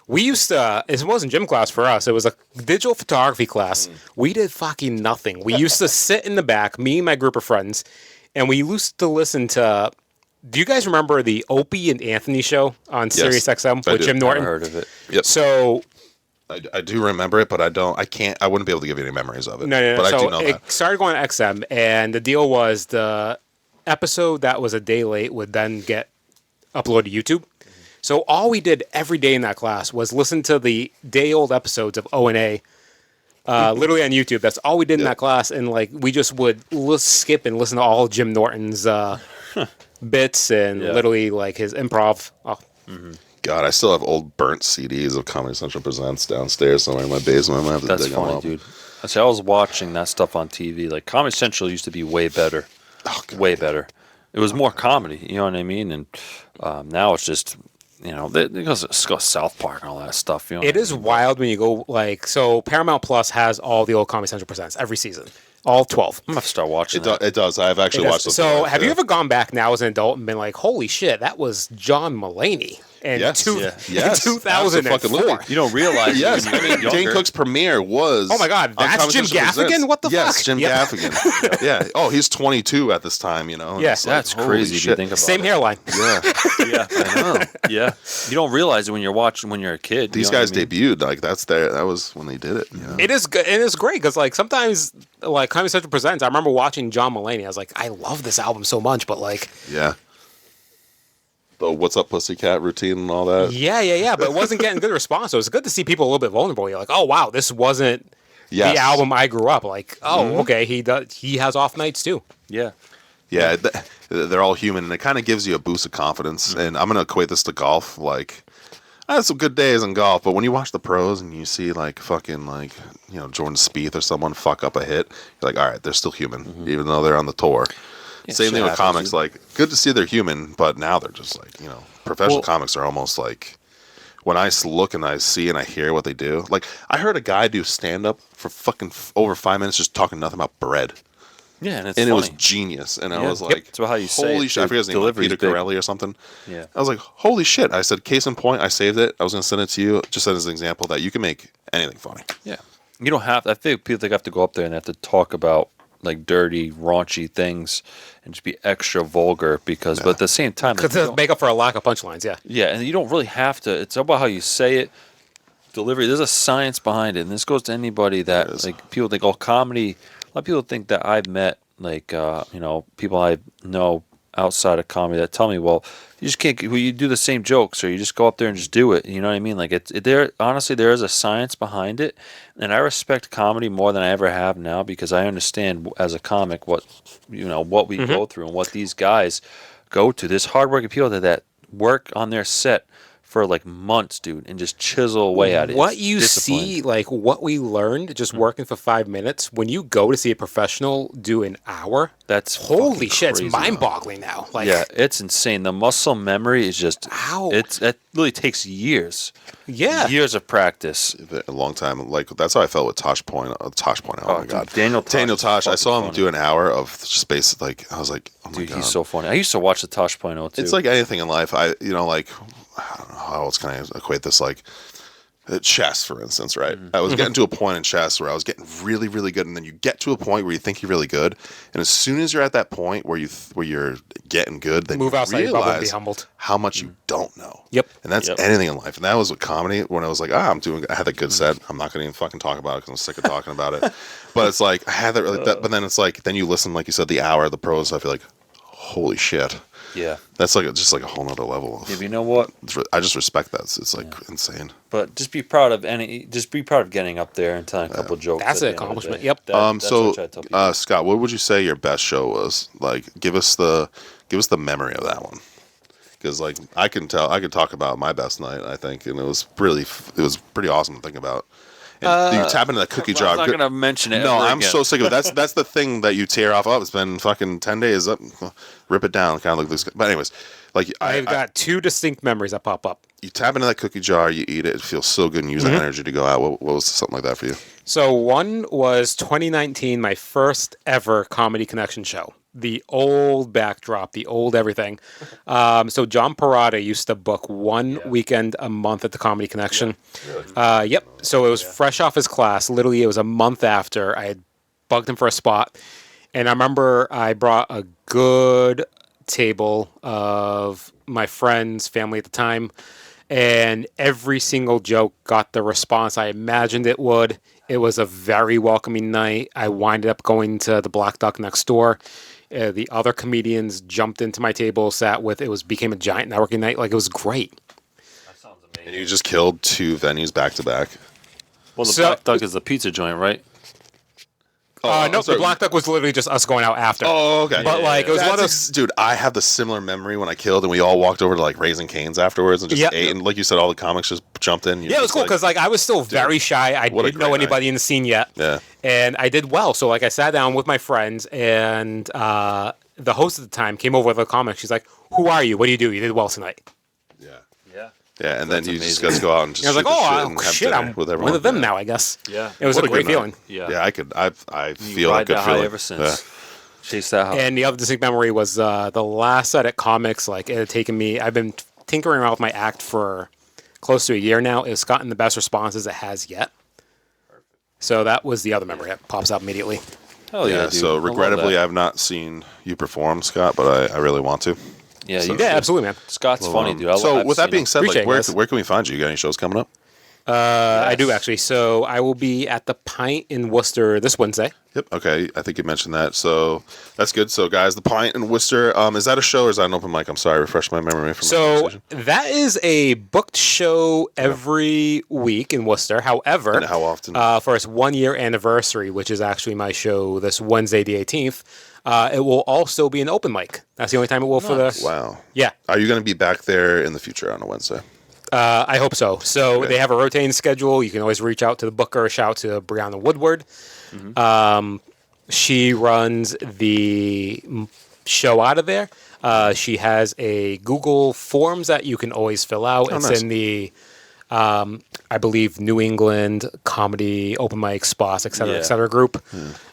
we used to, it wasn't gym class for us. It was a digital photography class. We did fucking nothing. We used to sit in the back, me and my group of friends, and we used to listen to, do you guys remember the Opie and Anthony show on Sirius XM with Jim Norton? Never heard of it. Yep. So I do remember it, but I can't. I wouldn't be able to give you any memories of it. No. But So I do know it that. started going to XM, and the deal was the episode that was a day late would then get uploaded to YouTube. So all we did every day in that class was listen to the day-old episodes of O&A, literally on YouTube. That's all we did in that class, and we just would skip and listen to all Jim Norton's bits and literally his improv. Oh. God, I still have old burnt CDs of Comedy Central Presents downstairs somewhere in my basement. I'm gonna have to That's dig them funny, up. dude. I was watching that stuff on TV. Like Comedy Central used to be way better. Oh, God. Way better. It was more comedy, you know what I mean? And now it's just, it goes South Park and all that stuff. It is wild when you go, so Paramount Plus has all the old Comedy Central Presents every season. All 12. I'm going to have to start watching that. It does. I've actually watched it. So have you ever gone back now as an adult and been like, holy shit, that was John Mulaney in, Yes. in Yes. 2004? Absolutely. You don't realize Yes, it when you're Jane younger. Cook's premiere was. Oh my God, on that's Comedy Jim Central Gaffigan? Presents. What the Yes, fuck? Jim Yep. Gaffigan. Yeah. Oh, he's 22 at this time. Yeah. It's That's holy crazy if you shit. think about Same it. hairline. Yeah. Yeah, I know. Yeah. You don't realize it when you're watching when you're a kid. These you know guys what I mean? debuted. That was when they did it. It is good. It is great because sometimes Comedy Central Presents, I remember watching John Mulaney. I was like, I love this album so much, but Yeah. The What's Up Pussycat routine and all that. yeah. But it wasn't getting good response. So it was good to see people a little bit vulnerable. You're like, oh wow, this wasn't Yes. the album I grew up. Okay, he has off nights too. Yeah. Yeah, they're all human, and it kind of gives you a boost of confidence. And I'm gonna equate this to golf. I had some good days in golf, but when you watch the pros and you see Jordan Spieth or someone fuck up a hit, you're like, all right, they're still human, even though they're on the tour. Yeah, Same shit thing with happens, comics. Good to see they're human, but now they're just professional comics are almost when I look and I see and I hear what they do. I heard a guy do stand up for fucking over 5 minutes just talking nothing about bread. Yeah, and it's And funny. it was genius. And I was like, It's about how you say holy it. shit. I forget his name, Delivery's Peter big. Corelli or something. Yeah. I was like, holy shit. I said, case in point, I saved it. I was going to send it to you just as an example that you can make anything funny. Yeah. You don't have to, I think people have to go up there and have to talk about dirty, raunchy things and just be extra vulgar because, but at the same time, Because to make up for a lack of punchlines, yeah. yeah, and you don't really have to. It's about how you say it, delivery. There's a science behind it, and this goes to anybody that people think, comedy. A lot of people think that I've met people I know outside of comedy that tell me, well, you just can't. Well, you do the same jokes, or you just go up there and just do it. You know what I mean? Like there. Honestly, there is a science behind it, and I respect comedy more than I ever have now because I understand as a comic what what we go through and what these guys go to. There's hardworking people that work on their set for like months, dude, and just chisel away at it. What It's you disciplined. see, like what we learned just working for 5 minutes, when you go to see a professional do an hour, That's holy fucking shit, crazy. it's mind-boggling now. Like, Yeah, it's insane. The muscle memory is just Ow. It really takes years. yeah. Years of practice. A long time. Like that's how I felt with Tosh Point. Tosh Point. Oh, my dude, god, Daniel Tosh is I saw him fucking do an hour of space. Like I was like, oh my Dude, god, he's so funny. I used to watch the Tosh Point too. It's like anything in life. I don't know how else can I equate this? Like chess, for instance, right? I was getting to a point in chess where I was getting really, really good, and then you get to a point where you think you're really good, and as soon as you're at that point where you're getting good, then Move you outside your bubble and be realize humbled. how much you don't know. Yep. And that's Yep. anything in life. And that was with comedy when I was like, I had a good set. I'm not going to even fucking talk about it because I'm sick of talking about it. But it's like I had that really. But then it's like then you listen, like you said, the hour, the pros. I feel like, holy shit. yeah. That's like just like a whole nother level. Yeah, but you know what? I just respect that. It's like insane. But just be proud of getting up there and telling a couple jokes. That's at an the end of the accomplishment. day. Yep. That's So what I try to tell people. Scott, what would you say your best show was? Like, give us the memory of that one. Because like I can talk about my best night. I think, and it was pretty awesome to think about. And you tap into that cookie jar. I'm not gonna mention it. No, ever I'm again. so sick of it. That's the thing that you tear off of. It's been fucking 10 days. Up, rip it down, kind of like this. But anyways, like I've got two distinct memories that pop up. you tap into that cookie jar, you eat it. It feels so good, and use that energy to go out. What was something like that for you? So one was 2019, my first ever Comedy Connection show. The old backdrop, the old everything. So John Parada used to book one weekend a month at the Comedy Connection. Yep. So it was fresh off his class. Literally, it was a month after I had bugged him for a spot. And I remember I brought a good table of my friends, family at the time. And every single joke got the response I imagined it would. It was a very welcoming night. I winded up going to the Black Duck next door. The other comedians jumped into my table, sat with. Became a giant networking night. Like, it was great. That sounds amazing. And you just killed 2 venues back to back. Well, the So- Black Duck is the pizza joint, right? No, sorry. the Black Duck was literally just us going out after. Oh, okay. But like, it was one of those. Dude, I have the similar memory when I killed, and we all walked over to like Raising Cane's afterwards and just Yep. ate. And like you said, all the comics just jumped in. Yeah, it was cool because like I was still very shy. I what a didn't know great anybody in the scene yet. Yeah. And I did well. So like I sat down with my friends, and the host at the time came over with a comic. She's like, "Who are you? What do you do? You did well tonight." Yeah. Yeah. Yeah, and then That's you just amazing. guys go out and just And I was shoot like, the "Oh, shit and have shit! dinner I'm with everyone. one of them Yeah. now, I guess." Yeah. It was What a a great good feeling. night. Yeah. Yeah, I You feel ride that good that high feeling. ever since. Yeah. Chase that high. And the other distinct memory was the last set at Comics. Like, it had taken me. I've been tinkering around with my act for close to a year now. It's gotten the best responses it has yet. So that was the other memory that pops up immediately. Hell yeah, Yeah, dude. so I love regrettably, that. I've not seen you perform, Scott, but I really want to. Yeah, so- you, Yeah, absolutely, man. Scott's funny, dude. So I've with that seen being him. said, Appreciate like, it, guys. where can we find you? You got any shows coming up? I do Yes. actually. So I will be at the Pint in Worcester this Wednesday. Yep. Okay. I think you mentioned that. So that's good. So guys, the Pint in Worcester. Is that a show or is that an open mic? I'm sorry. Refresh my memory from my So conversation. that is a booked show every week in Worcester. However, And how often? For its 1 year anniversary, which is actually my show this Wednesday, the 18th, it will also be an open mic. That's the only time it will for the. Wow. Yeah, Are you going to be back there in the future on a Wednesday? I hope so. So Okay. they have a rotating schedule. You can always reach out to the booker, shout to Brianna Woodward. She runs the show out of there. She has a Google Forms that you can always fill out. It's nice. in the, I believe, New England comedy open mic spots, et cetera group.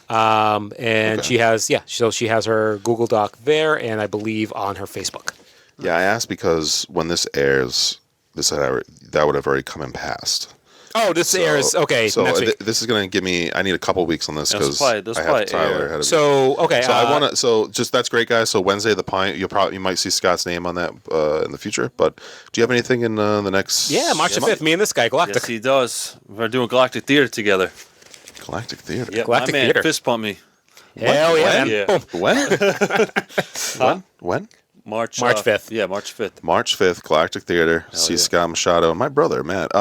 And she has, so she has her Google Doc there, and I believe on her Facebook. Yeah, I asked because when this airs, that would have already come and passed. Oh, this airs okay. So next week. this is going to give me. I need a couple weeks on this Yeah, because those I probably have Tyler air. ahead of me. So okay, So I want to. So just that's great, guys. So Wednesday, the Pint. You might see Scott's name on that in the future. But do you have anything in the next? March the month? 5th. Me and this guy, Galactic. Yes, he does. We're doing Galactic Theater together. Galactic Theater. Yeah, Galactic my man Theater. fist pumped me. Hell yeah, man. Yeah. Boom. When? March 5th. Yeah, March 5th. March 5th, Galactic Theater. See yeah. Scott Machado and my brother, Matt.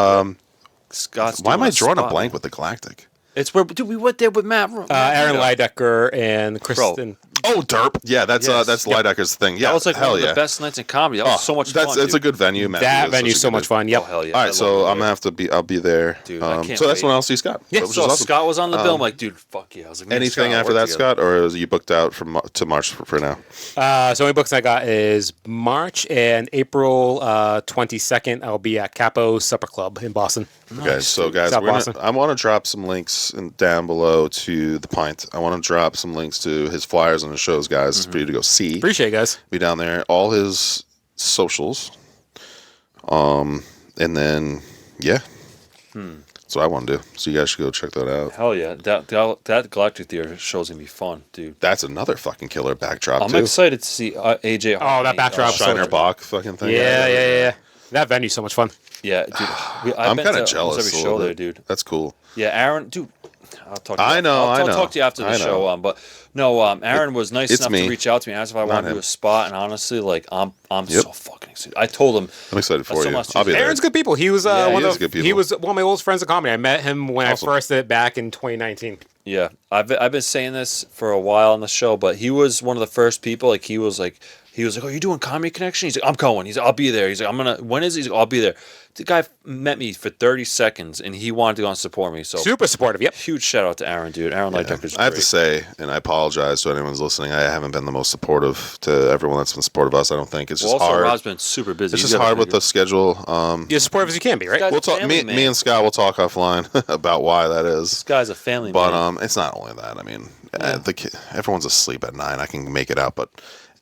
Scott's Why am doing I a drawing a spot, blank man. with the Galactic? It's where, dude, we went there with Matt. Aaron Leidecker and Kristen. Oh, Derp. Yeah, that's Yes. Lidecker's thing. Yeah, That was like hell one of yeah. the best nights in comedy. That was so much fun. It's a dude. good venue. Matt That is venue's such a so good much fun. Yep. Oh hell yeah! All I right, love so it I'm there. I'll be there. Dude, I can't so that's wait. when I'll see Scott. Yeah, which is So awesome. Scott was on the bill. I'm like, dude, fuck yeah! I was like, man, Anything Scott, after we'll that, work together. Scott, or is you booked out to March for now? So many books I got is March and April 22nd. I'll be at Capos Supper Club in Boston. Okay, so guys, South Boston. I want to drop some links down below to the Pint. I want to drop some links to his flyers and his shows, guys, for you to go see. Appreciate it, guys. Be down there. All his socials. And then yeah, that's what I want to do. So you guys should go check that out. Hell yeah! That Galactic Theater show's gonna be fun, dude. That's another fucking killer backdrop I'm too. excited to see AJ. Oh, that backdrop. Shiner Bach fucking thing. Yeah. That venue's so much fun. Yeah, dude. I'm kind of jealous. Every a show little there, bit. dude. That's cool. Yeah, Aaron, dude. I'll talk. To you I know. I'll talk to you after the I know. show. But no, Aaron was nice It's enough me. to reach out to me, asked if I wanted to do him. a spot, and honestly, like I'm Yep. so fucking excited. I told him I'm excited for That's so you. much I'll be there. Aaron's good people. He was Yeah, one he of is good people. he was one of my oldest friends in comedy. I met him when Awesome. I first did it back in 2019. Yeah, I've been saying this for a while on the show, but he was one of the first people. Like he was like, "Oh, you doing Comedy Connection?" He's like, "I'm going." He's like, "I'll be there." He's like, "I'm gonna." When is he? He's like, "I'll be there." The guy met me for 30 seconds, and he wanted to go and support me. So Super supportive. Yep. huge shout out to Aaron, dude. Aaron Lightdecker's I have great. to say, and I apologize to anyone who's listening. I haven't been the most supportive to everyone that's been supportive of us. I don't think it's just also, hard. Rob's been super busy. It's You just gotta hard with figure- the schedule. You're as supportive as you can be, right? Guys- We'll talk. Family Me man. and Scott will talk offline about why that is. This guy's a family But man. it's not only that. I mean, everyone's asleep at 9. I can make it out. But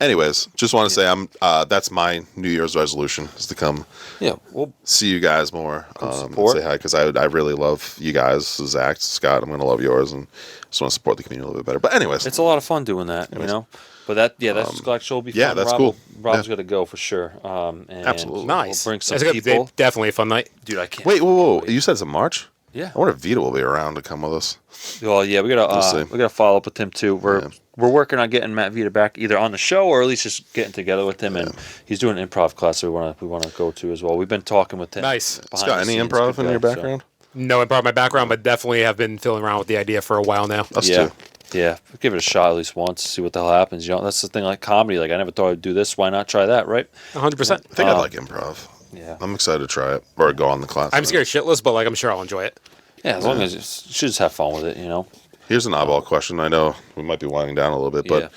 anyways, just want to say that's my New Year's resolution is to come Yeah, well, see you guys more. And support. say hi because I really love you guys. Zach, Scott, I'm gonna love yours and just want to support the community a little bit better. But anyways, it's a lot of fun doing that, you know. But that's Galactic Show will be fun. yeah, that's Rob cool. Rob's Yeah. gonna go for sure. And Absolutely. Nice. We'll bring some That's a good- people. Definitely a fun night. Dude, I can't. wait, whoa! You said it's in March? Yeah. I wonder if Vita will be around to come with us. Well, yeah, we We'll gotta see. we gotta follow up with him too. We're working on getting Matt Vita back either on the show or at least just getting together with him. And he's doing an improv class that we wanna go to as well. We've been talking with him. Nice. behind Scott, the any scenes. improv Good in your guy, so- background? No improv in my background, but definitely have been filling around with the idea for a while now. Us Yeah. too. Yeah, give it a shot at least once, see what the hell happens. You know, that's the thing. Like comedy, like I never thought I'd do this. Why not try that, right? 100%. I think I like improv. Yeah, I'm excited to try it or go on the class. I'm scared shitless, but like I'm sure I'll enjoy it. yeah. As long as you should just have fun with it, you know. Here's an oddball question. I know we might be winding down a little bit, but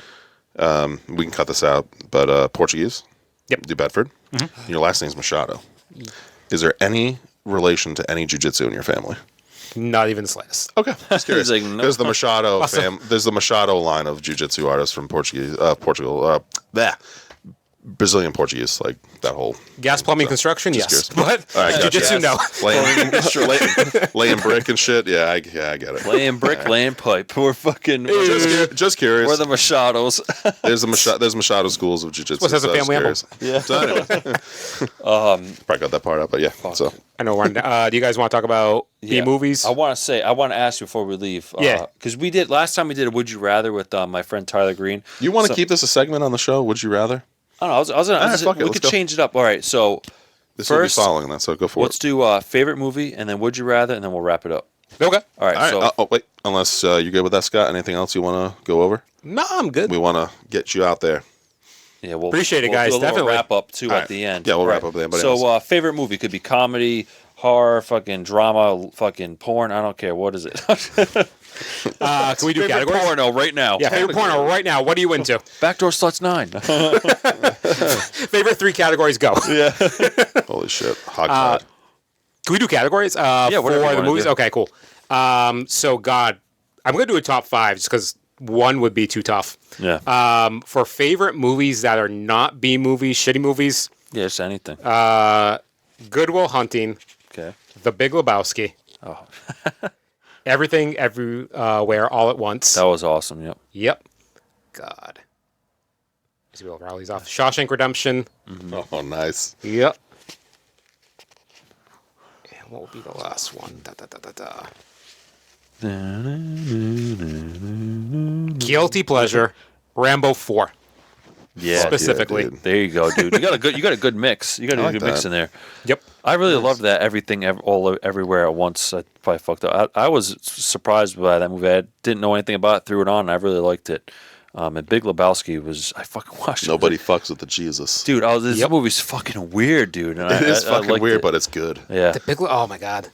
we can cut this out. But Portuguese? Yep. New Bedford? Mm-hmm. Your last name's Machado. Is there any relation to any jiu-jitsu in your family? Not even the slightest. Okay, just curious. He's like, no. There's the Machado There's the Machado line of jiu-jitsu artists from Portugal. Brazilian Portuguese, like that whole Gas, plumbing, construction, just yes. curious. But All right, gotcha. jiu-jitsu, no. laying brick and shit. Yeah, I get it. Laying brick, laying pipe. We're fucking. Just curious. We're the Machados. There's Machado schools of jiu-jitsu. Plus, has a so I was family curious. Yeah. So anyway, probably got that part out, but yeah. So I know. Do you guys want to talk about Yeah. B-movies? I want to ask you before we leave. Yeah. Because last time we did a Would You Rather with my friend Tyler Green. you want to So- keep this a segment on the show? Would you rather? I don't know. I was fuck it, we let's could go. change it up. All right. So This First, will be following that, so go for let's it. do favorite movie and then Would You Rather, and then we'll wrap it up. Okay. All right. All right. So Wait. Unless you're good with that, Scott. Anything else you want to go over? No, I'm good. We want to get you out there. yeah, we'll Appreciate it, we'll guys, Do a little definitely. wrap up too All at right. the end. Yeah, we'll All wrap right. up at the end, but So anyways. favorite movie could be comedy, horror, fucking drama, fucking porn. I don't care. What is it? Can we do favorite categories? porno right now. Yeah, favorite porno right now. What are you into? Backdoor Sluts 9. Favorite 3 categories, go. yeah. Holy shit. Hog tied. Can we do categories for whatever you the wanna movies? do. Okay, cool. So, God, I'm going to do a top 5 just because one would be too tough. Yeah. For favorite movies that are not B movies, shitty movies, Yeah, just anything. Good Will Hunting, Okay. The Big Lebowski, Oh, Everything, Everywhere, All at Once. that was awesome. Yep. Yep. God. Let's see what Riley's off. Shawshank Redemption. Oh, nice. Yep. And what will be the last one? Guilty pleasure, Rambo 4. Yeah, Specifically. Yeah, dude. there you go, dude. You got a good mix. You got a like good mix that. in there. Yep. I really loved that everything everywhere at once. I probably fucked up. I was surprised by that movie. I didn't know anything about it. Threw it on. And I really liked it. And Big Lebowski was. I fucking watched it. Nobody fucks with the Jesus. Dude, this movie's fucking weird, dude. And It is I fucking liked weird, it. but it's good. Yeah, Oh my God.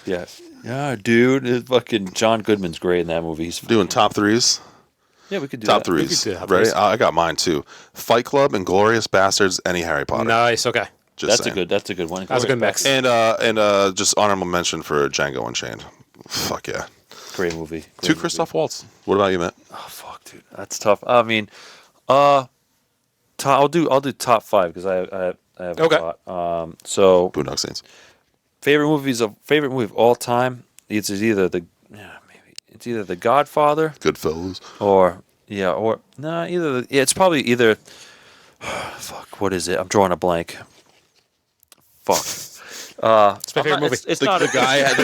yeah, yeah, dude. It's fucking John Goodman's great in that movie. He's Doing top threes. yeah, we could do Top that. threes. do top Ready? threes. I got mine too. Fight Club, Inglorious Bastards, any Harry Potter. Nice. Okay. Just That's saying. That's a good one. That's a good mix. And just honorable mention for Django Unchained. Fuck yeah. Great movie. Great Two movie. Christoph Waltz. What about you, Matt? Oh fuck, dude, that's tough. I mean, I'll do top 5 because I have Okay. a lot. So Boondock Saints. favorite movie of all time. It's either the Godfather Goodfellas. it's probably either. Fuck, what is it? I'm drawing a blank. Fuck. It's my favorite movie. It's not The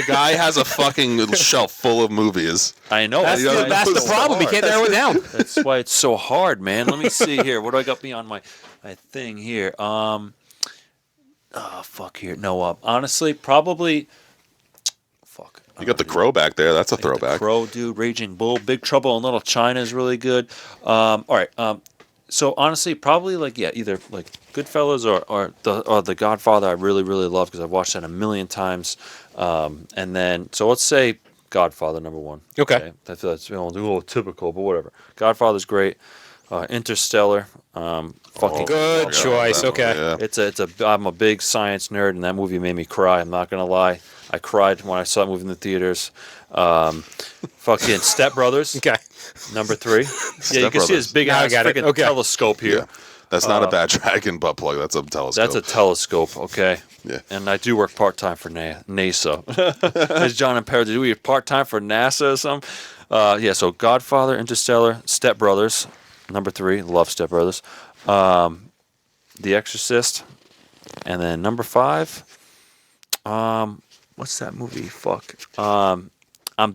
guy has a fucking shelf full of movies. I know. That's, Yeah, that's the so problem. You can't narrow it down. That's why it's so hard, man. Let me see here. What do I got me on my thing here? Fuck here. No, honestly, probably. Fuck. You got the Crow back there. That's a throwback. Crow, dude. Raging Bull. Big Trouble in Little China is really good. All right. So honestly, probably either like Goodfellas or the Godfather. I really love because I've watched that a million times. And then so let's say Godfather number 1. Okay. That's a little typical, but whatever. Godfather's great. Interstellar. Fucking Good Yeah, choice. that Okay. one, yeah. I'm a big science nerd, and that movie made me cry. I'm not gonna lie. I cried when I saw that movie in the theaters. Fucking Step Brothers, Okay. number 3. Yeah, you can see his big Now I ass got it. freaking Okay. telescope here. Yeah. That's not a bad dragon butt plug. That's a telescope. That's a telescope, okay? Yeah. And I do work part time for NASA. As John and Perry, do we part time for NASA or something? Yeah. So Godfather, Interstellar, Step Brothers, number 3. Love Step Brothers. The Exorcist, and then number 5. What's that movie? Fuck. I'm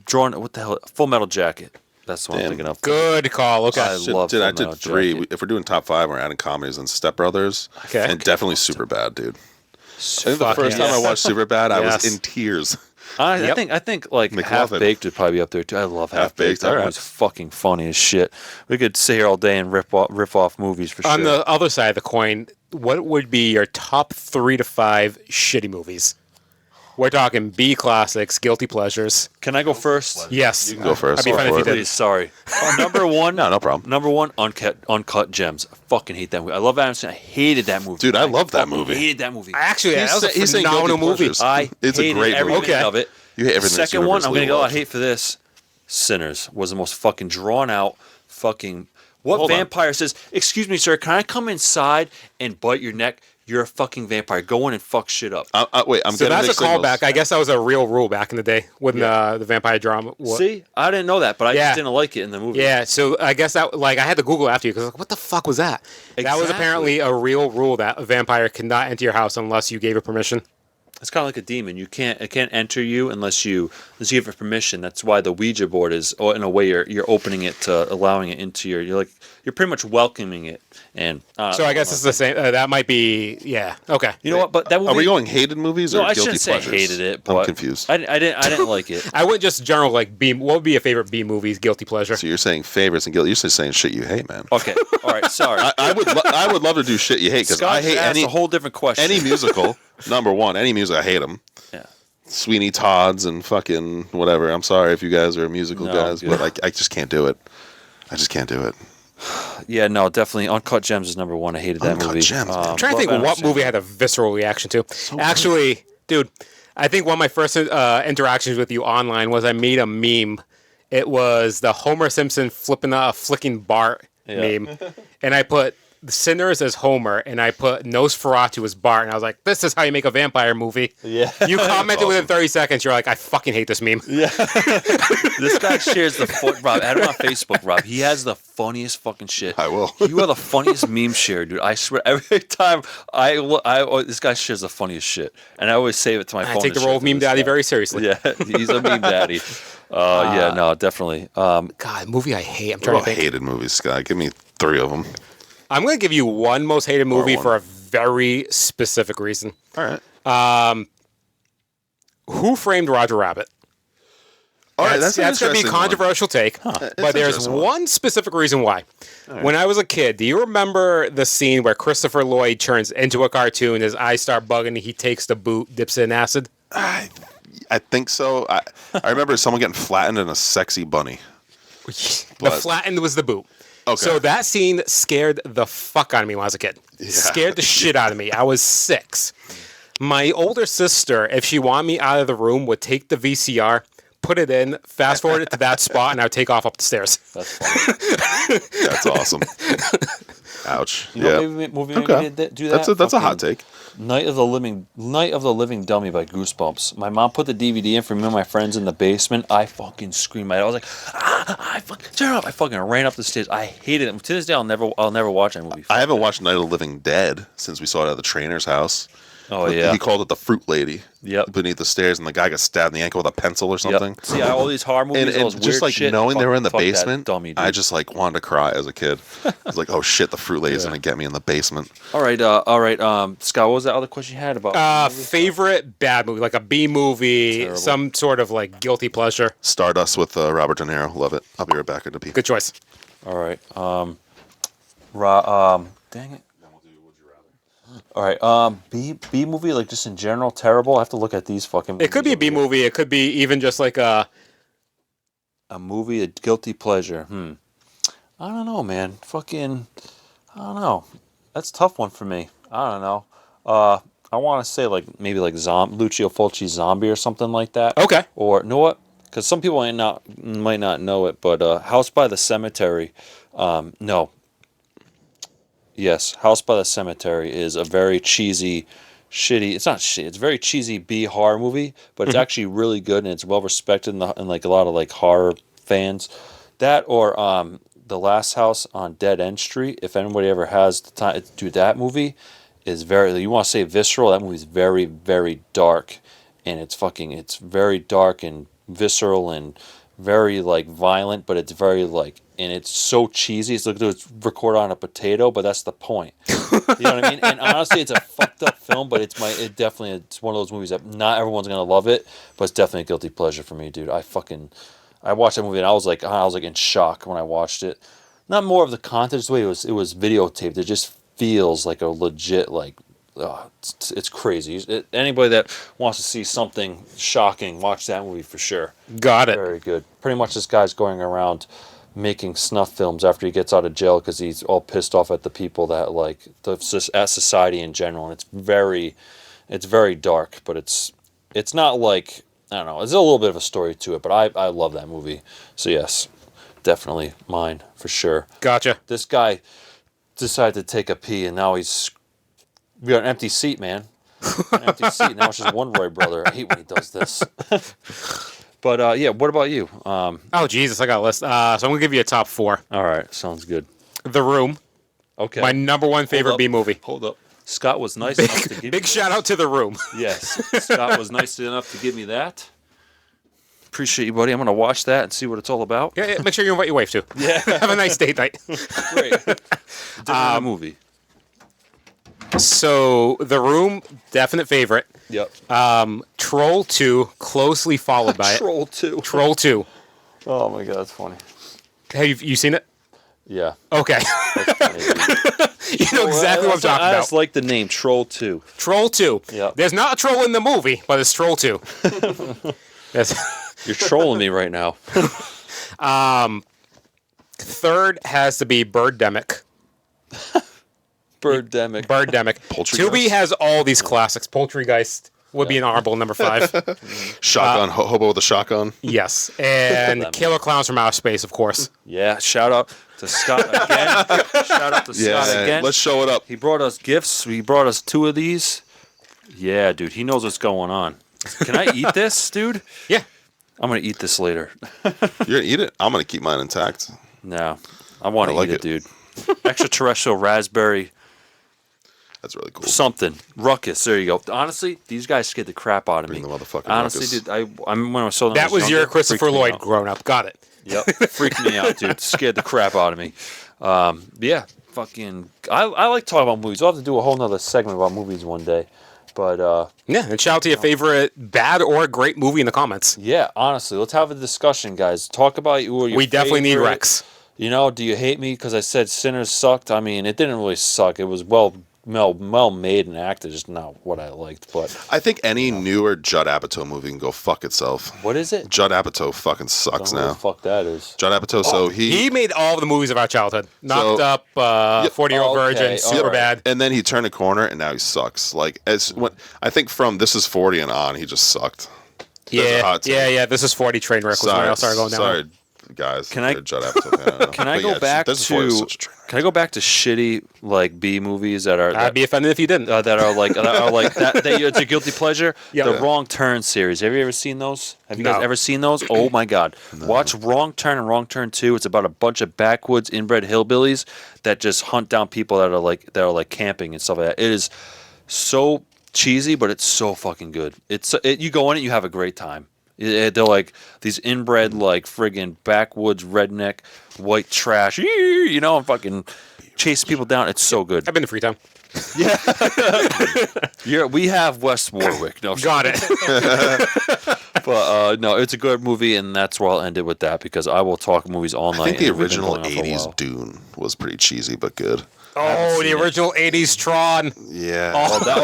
drawing. What the hell? Full Metal Jacket. That's what I'm thinking of. Good call. Okay. I love I Full Metal did 3. Jacket. If we're doing top 5, we're adding comedies and Step Brothers. Okay. And definitely Superbad, dude. I think the Fuck first time yes. I watched Superbad, I Yes. was in tears. I Yep. think like McLovin. Half Baked would probably be up there too. I love Half Baked. Half-Baked, That alright. one's fucking funny as shit. We could sit here all day and riff off movies for On sure. the other side of the coin, what would be your top 3 to 5 shitty movies? We're talking B classics, guilty pleasures. Can I go first? Yes. You can go first. I'd be fine if Go you for it. did. Please, sorry. Number 1. No problem. Number 1, Uncut Gems. I fucking hate that movie. I love Adam Sandler. I hated that movie. Dude, I love that fucking movie. hated that movie. Actually, that was a He's saying phenomenal guilty movie. pleasures. I It's a hated great every movie. minute Okay. of it. You hate everything that's Second one, I'm universally gonna go. I loved. hate for this. Sinners was the most fucking drawn out fucking. What Hold on. vampire says? Excuse me, sir. Can I come inside and bite your neck? You're a fucking vampire. Go in and fuck shit up. Wait, I'm So getting that's a mixed signals. callback. I guess that was a real rule back in the day when the vampire drama. See, I didn't know that, but I Yeah. just didn't like it in the movie. Yeah, so I guess that I had to Google after you because what the fuck was that? That was Exactly. apparently a real rule that a vampire cannot enter your house unless you gave it permission. It's kind of like a demon. It can't enter you unless you give it permission. That's why the Ouija board is, or in a way, you're opening it to allowing it into you're pretty much welcoming it. And So I guess it's the same. That might be okay. You know what? But that movie. Are we going hated movies or No, I guilty shouldn't say pleasures? hated it. But I'm confused. I didn't like it. I wouldn't just general like B. What would be a favorite B movies guilty pleasure? So you're saying favorites and guilty. You're just saying shit you hate, man. Okay. All right. Sorry. I would love to do shit you hate because I Scott hate asked any a whole different question. any musical. Number 1, any music I hate them. Yeah. Sweeney Todd's and fucking whatever. I'm sorry if you guys are musical No, guys, good. but I just can't do it. I just can't do it. Yeah. No. Definitely. Uncut Gems is number 1. I hated that Uncut movie. Gems, man. I'm trying to think love what Adam movie I Sandler. had a visceral reaction to. Actually, dude, I think one of my first interactions with you online was I made a meme. It was the Homer Simpson flicking Bart Yeah. meme, and I put Sinners as Homer, and I put Nosferatu as Bart, and I was like, "This is how you make a vampire movie." Yeah. You commented awesome. within 30 seconds. You're like, "I fucking hate this meme." Yeah. This guy shares the Rob. Add him on Facebook, Rob. He has the funniest fucking shit. I will. You are the funniest meme share, dude. I swear. Every time this guy shares the funniest shit, and I always save it to my I phone. take to the role share of to meme this daddy guy. very seriously. Yeah, he's a meme daddy. Yeah, no, definitely. God, movie I hate. I'm trying to think. Hated movies, Scott. Give me 3 of them. I'm going to give you one most hated movie one. for a very specific reason. All right. Who Framed Roger Rabbit? All right, that's going to be a controversial take, but there's one specific reason why. Right. When I was a kid, do you remember the scene where Christopher Lloyd turns into a cartoon, his eyes start bugging, and he takes the boot, dips it in acid? I think so. I remember someone getting flattened in a sexy bunny. The flattened was the boot. Okay. So that scene scared the fuck out of me when I was a kid. Yeah. Scared the shit out of me. I was 6. My older sister, if she wanted me out of the room, would take the VCR, put it in, fast forward it to that spot, and I would take off up the stairs. That's funny. That's awesome. Ouch. You know, movie do that. That's a hot take. Night of the Living Dummy by Goosebumps. My mom put the DVD in for me and my friends in the basement. I fucking screamed. I was like, I fucking turn it off. I fucking ran up the stairs. I hated it. To this day, I'll never watch that movie. I haven't watched Night of the Living Dead since we saw it at the trainer's house. Oh, yeah. He called it the Fruit Lady. Yep. Beneath the stairs, and the guy got stabbed in the ankle with a pencil or something. Yep. See, all these horror movies, and just like shit, knowing they were in the basement, dummy, I just like wanted to cry as a kid. I was like, oh shit, the Fruit Lady's gonna get me in the basement. All right. Scott, what was that other question you had about? Favorite bad movie, like a B movie, terrible. Some sort of like guilty pleasure. Stardust with Robert De Niro. Love it. I'll be right back. Good to be. Good choice. All right. Dang it. All right, B movie, like just in general, terrible. I have to look at these fucking movies. It could be a B movie. It could be even just like a movie, a guilty pleasure. I don't know, man. I don't know. That's a tough one for me. I don't know. I want to say like maybe like Lucio Fulci's Zombie or something like that. Okay. Or you know what? Because some people might not know it, but House by the Cemetery. No. Yes, House by the Cemetery is a very cheesy, shitty. It's not shitty. It's a very cheesy B horror movie, but it's actually really good and it's well respected in like a lot of like horror fans. That or The Last House on Dead End Street. If anybody ever has the time to do that movie, is very. You want to say visceral? That movie is very, very dark, and it's very dark and visceral and very like violent, but it's very like. And it's so cheesy. It's like it's recorded on a potato, but that's the point. You know what I mean? And honestly, it's a fucked up film, but it's one of those movies that not everyone's gonna love it, but it's definitely a guilty pleasure for me, dude. I watched that movie and I was like in shock when I watched it. Not more of the content, just the way it was videotaped. It just feels like a legit like. It's crazy. Anybody that wants to see something shocking, watch that movie for sure. Got it. Very good. Pretty much, this guy's going around making snuff films after he gets out of jail because he's all pissed off at the people that at society in general, and it's very dark, but it's not like, I don't know, there's a little bit of a story to it, but I love that movie. So yes, definitely mine for sure. Gotcha. This guy decided to take a pee, and now we got an empty seat, man. An empty seat. Now it's just one Roy brother. I hate when he does this. But yeah, what about you? Oh Jesus, I got a list. So I'm gonna give you a top 4. All right, sounds good. The Room. Okay. My number 1 favorite B movie. Hold up. Scott was nice enough to give me big shout out to The Room. Yes, Scott was nice enough to give me that. Appreciate you, buddy. I'm gonna watch that and see what it's all about. Yeah, make sure you invite your wife too. Yeah. Have a nice date night. Great. Different movie. So The Room, definite favorite. Yep. Troll 2, closely followed by Troll 2. Troll 2. Oh my god, that's funny. Have you seen it? Yeah. Okay. Funny, you know exactly what I'm talking about. I just like the name Troll 2. Troll 2. Yeah. There's not a troll in the movie, but it's Troll 2. You're trolling me right now. Third has to be Birdemic. Birdemic. Tubi has all these classics. Poultrygeist would be an honorable number 5. Shotgun, hobo with a shotgun. Yes, and Killer Clowns from Outer Space, of course. Yeah, shout out to Scott again. Scott again. Let's show it up. He brought us gifts. He brought us 2 of these. Yeah, dude, he knows what's going on. Can I eat this, dude? Yeah. I'm going to eat this later. You're going to eat it? I'm going to keep mine intact. No, I want to eat it, dude. Extraterrestrial raspberry. That's really cool. Something. Ruckus. There you go. Honestly, these guys scared the crap out of me. Bring the motherfucking Honestly, ruckus. dude, I when I saw them, That was your Christopher Lloyd grown up. Got it. Yep, freaked me out, dude. Scared the crap out of me. Yeah, fucking. I like talking about movies. I'll have to do a whole nother segment about movies one day. But yeah, and shout out to your favorite bad or great movie in the comments. yeah, honestly, let's have a discussion, guys. Talk about your We definitely need favorite- Rex. You know, do you hate me because I said Sinners sucked? I mean, it didn't really suck. It was well made and acted, just not what I liked. But I think any newer Judd Apatow movie can go fuck itself. what is it? Judd Apatow fucking sucks Who the now. fuck that is? Judd Apatow, so He made all the movies of our childhood. Knocked Up, 40-Year-Old okay, Virgin, Super alright. Bad. and then he turned a corner and now he sucks. Like I think from This Is 40 and on, he just sucked. There's a hot take. Yeah. This is 40 Trainwreck was when I started going down. Sorry, guys. Can I- You're a Judd Apatow fan, I know. Can I But go yeah, back This Is 40 is to? such a train wreck. Can I go back to shitty like B movies that are? I'd be offended if you didn't. that are like that it's a guilty pleasure. Yeah. The Yeah. Wrong Turn series. Have you ever seen those? Have you guys No. ever seen those? Oh my god! Watch Wrong Turn and Wrong Turn 2. It's about a bunch of backwoods inbred hillbillies that just hunt down people that are like camping and stuff like that. It is so cheesy, but it's so fucking good. You go in it, you have a great time. They're like these inbred, like friggin' backwoods redneck white trash, you know, and fucking chase people down. It's so good. I've been to Freetown. We have West Warwick. No, Got it. but no, it's a good movie, and that's where I'll end it with that because I will talk movies all night. I think the and we've been original going on for a 80s while. Dune was pretty cheesy but good. Oh, the original 80s Tron. Yeah.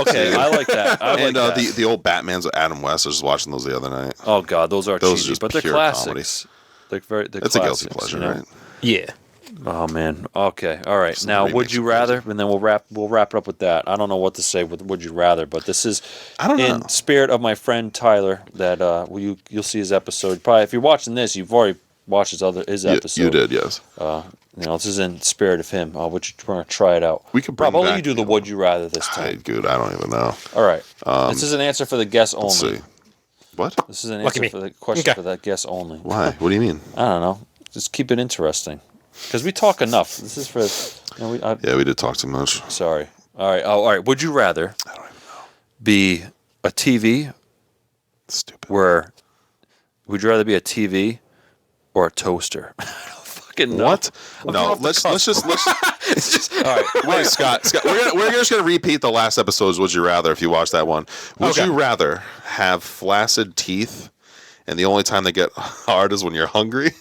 Okay, I like that. I like And that. the old Batmans with Adam West. I was just watching those the other night. Oh god, those are Those are cheesy, just but they're pure classics. They're That's a guilty classics, pleasure, you know? right? Yeah. Oh man. Okay. All right. Some Now, would remakes you are rather? And then we'll wrap it up with that. I don't know what to say with would you rather, but this is I don't in know. spirit of my friend Tyler. That you'll see his episode. Probably if you're watching this, you've already watched his episode. You did, yes. This is in spirit of him. Would you want to try it out? We could Rob, bring I'll let back you do the the- would you rather this Hey, time. dude, I don't even know. All right. This is an answer for the guest only. Let's see. What? This is an Lucky answer me. for the question Okay. for that guest only. Why? What do you mean? I don't know. Just keep it interesting. Because we talk enough. This is for. Yeah, we did talk too much. Sorry. All right. Oh, all right. Would you rather I don't even know. be a TV Stupid. where? Would you rather be a TV or a toaster? I don't fucking know. What? No, let's just All right. wait, Scott. We're just gonna repeat the last episode's Would You Rather if you watch that one. Would Okay. you rather have flaccid teeth, and the only time they get hard is when you're hungry,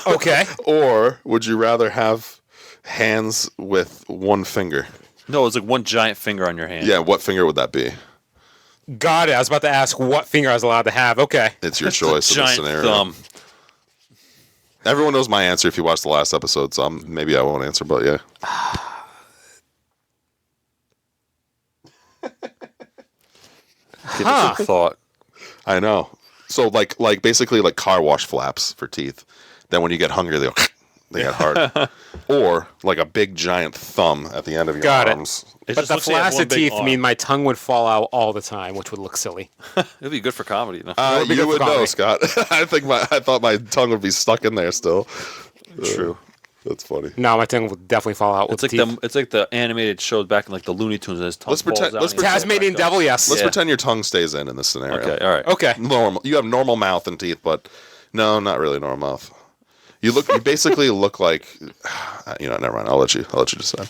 Okay. or would you rather have hands with one finger? No, it's like one giant finger on your hand. Yeah, what finger would that be? Got it. I was about to ask what finger I was allowed to have. Okay. It's your choice in this Giant scenario. thumb. Everyone knows my answer if you watch the last episode, so maybe I won't answer, but yeah. Give us a thought. I know. So like basically like car wash flaps for teeth. Then when you get hungry, they get hard. Or like a big giant thumb at the end of your Got it. arms. It But just the looks like you have one flaccid big teeth arm. mean my tongue would fall out all the time, which would look silly. It'd be good for comedy. No? would be You good would for know, comedy. Scott. I thought my tongue would be stuck in there still. True. That's funny. No, my tongue would definitely fall out with It's like teeth. it's like the animated shows back in like the Looney Tunes. And his tongue Let's pretend- falls out let's and he goes Tasmanian back up. devil, yes. Let's Yeah. pretend your tongue stays in this scenario. Okay. All right. Okay. Normal. You have normal mouth and teeth, but no, not really normal mouth. You basically look like, never mind. I'll let you decide.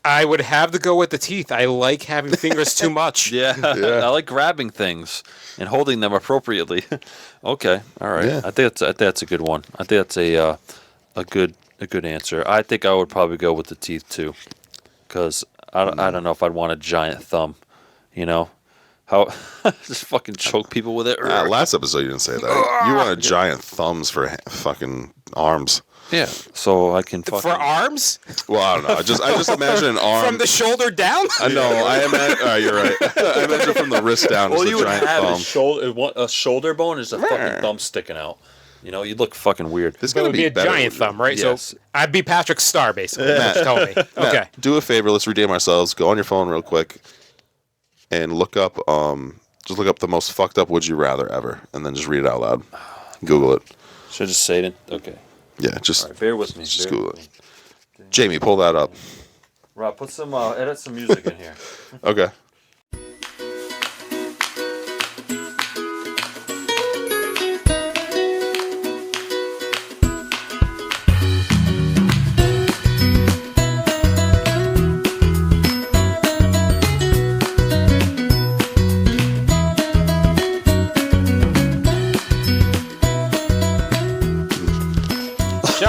I would have to go with the teeth. I like having fingers too much. Yeah. I like grabbing things and holding them appropriately. Okay. All right. Yeah. I think that's a good one. I think that's a good answer. I think I would probably go with the teeth too, because I don't know if I'd want a giant thumb. You know, how just fucking choke people with it. Last episode you didn't say that. You wanted giant thumbs for fucking arms. Yeah. So I can fucking. For arms? Well, I don't know. I just imagine an arm. From the shoulder down? I know. I imagine. You're right. I imagine from the wrist down. All Just you a would giant have thumb. is a shoulder bone is a fucking thumb sticking out. You know, you'd look fucking weird. This is It gonna would be a better. giant thumb, right? Yes. So I'd be Patrick Star, basically. That's what you told me. Matt, Okay. do a favor. Let's redeem ourselves. Go on your phone real quick, and look up. Just look up the most fucked up Would You Rather ever, and then just read it out loud. Google it. Should I just say it? Okay. Yeah, just, All right, bear with me. just bear Google with it. me. Jamie, pull that up. Rob, put some edit some music in here. Okay.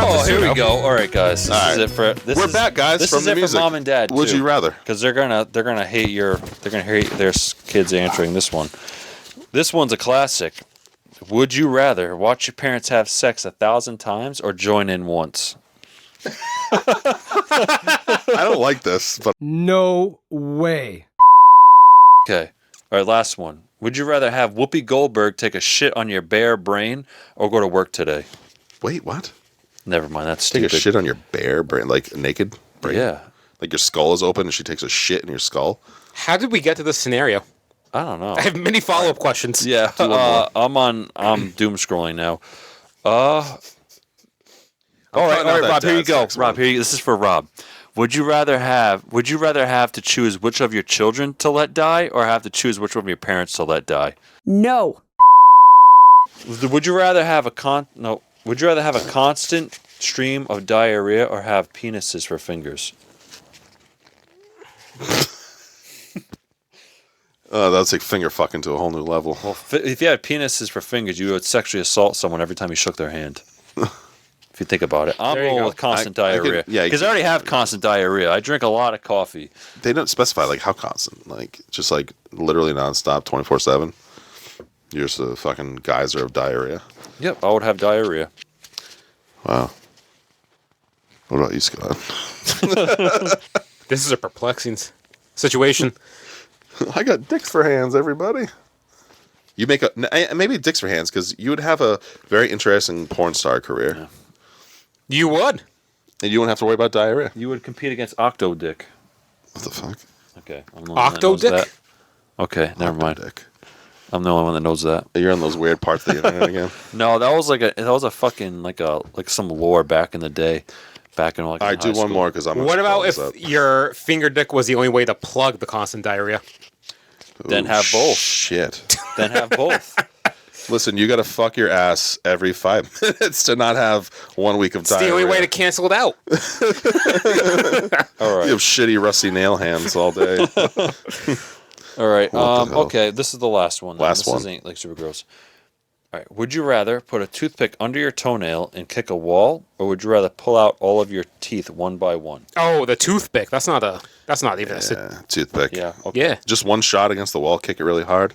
Oh, here we go. All right, guys. This All is right. it for this. We're is, back, guys, This from is the it music. for mom and dad. Would you rather? Because they're gonna hate their kids answering this one. This one's a classic. Would you rather watch your parents have sex 1,000 times or join in once? I don't like this, but No way. Okay. All right, last one. Would you rather have Whoopi Goldberg take a shit on your bare brain or go to work today? wait, what? Never mind. That's Take stupid. a shit on your bare brain, like a naked brain? Yeah. Like your skull is open and she takes a shit in your skull? How did we get to this scenario? I don't know. I have many follow-up questions. Yeah, I'm doom scrolling now. All right, Rob. Here you go. Rob, this is for Rob. Would you rather have to choose which of your children to let die, or have to choose which one of your parents to let die? No. Would you rather have Would you rather have a constant stream of diarrhea, or have penises for fingers? That's like finger fucking to a whole new level. Well, if you had penises for fingers, you would sexually assault someone every time you shook their hand. If you think about it, I'm There you going go. with constant I could- diarrhea. yeah, Because I already have constant diarrhea. I drink a lot of coffee. They don't specify like how constant, like just like literally nonstop, 24/7. You're just a fucking geyser of diarrhea. Yep, I would have diarrhea. Wow. What about you, Scott? This is a perplexing situation. I got dicks for hands, everybody. You make maybe dicks for hands because you would have a very interesting porn star career, Yeah. You would. and you wouldn't have to worry about diarrhea. You would compete against Octo Dick. What the fuck? Okay. I'm the only one that Octo knows Dick? that. Okay, never mind. Dick. I'm the only one that knows that. You're on those weird parts of the internet again. No, that was a fucking like some lore back in the day. Back in like. All right, do one more because I'm. What about if Up. your finger dick was the only way to plug the constant diarrhea? Then have both. Shit. Then have both. Listen, you got to fuck your ass every 5 minutes to not have 1 week of It's diarrhea. the only way to cancel it out. All right. You have shitty rusty nail hands all day. All right. What the hell? Okay, this is the last one. Last one. This ain't like super gross. All right. Would you rather put a toothpick under your toenail and kick a wall, or would you rather pull out all of your teeth one by one? Oh, the toothpick. That's not even a Yeah, toothpick. Yeah. Okay. Yeah. Just one shot against the wall, kick it really hard.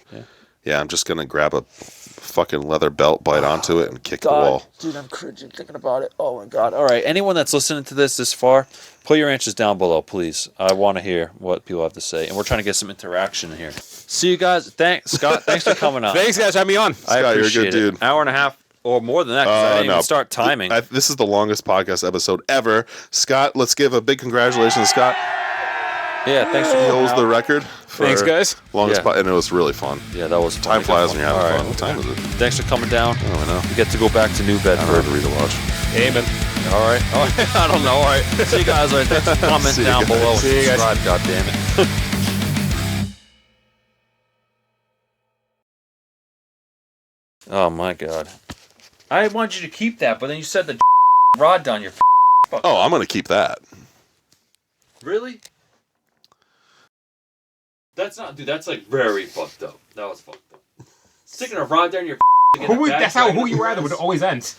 Yeah, I'm just going to grab a fucking leather belt, bite onto it, and kick the wall. Dude, I'm cringing thinking about it. Oh my god. All right. Anyone that's listening to this far, put your answers down below, please. I want to hear what people have to say, and we're trying to get some interaction here. See you guys. Thanks, Scott. Thanks for coming on. Thanks, guys, for having me on. I Scott, you're a appreciate good dude. it. Hour and a half or more than that. 'Cause I didn't no. even start timing. This is the longest podcast episode ever. Scott, let's give a big congratulations to Scott. Yeah. Thanks for He coming holds out. the record for Thanks, guys. longest Yeah. and it was really fun. Yeah, that was Time flies when you're having All fun. right. What time is it? Thanks for coming down. I don't know. You get to go back to New I don't know Bedford. to read or watch. Amen. All right. I don't know. All right. See you guys. All right. Thanks for commenting See you down guys. below. And See you guys. subscribe. God damn it. Oh my god. I wanted you to keep that, but then you said the rod down your. Oh, I'm going to keep that. Really? That's not, dude. That's like very fucked up. That was fucked up. Sticking a rod down your. Who you rather would always end.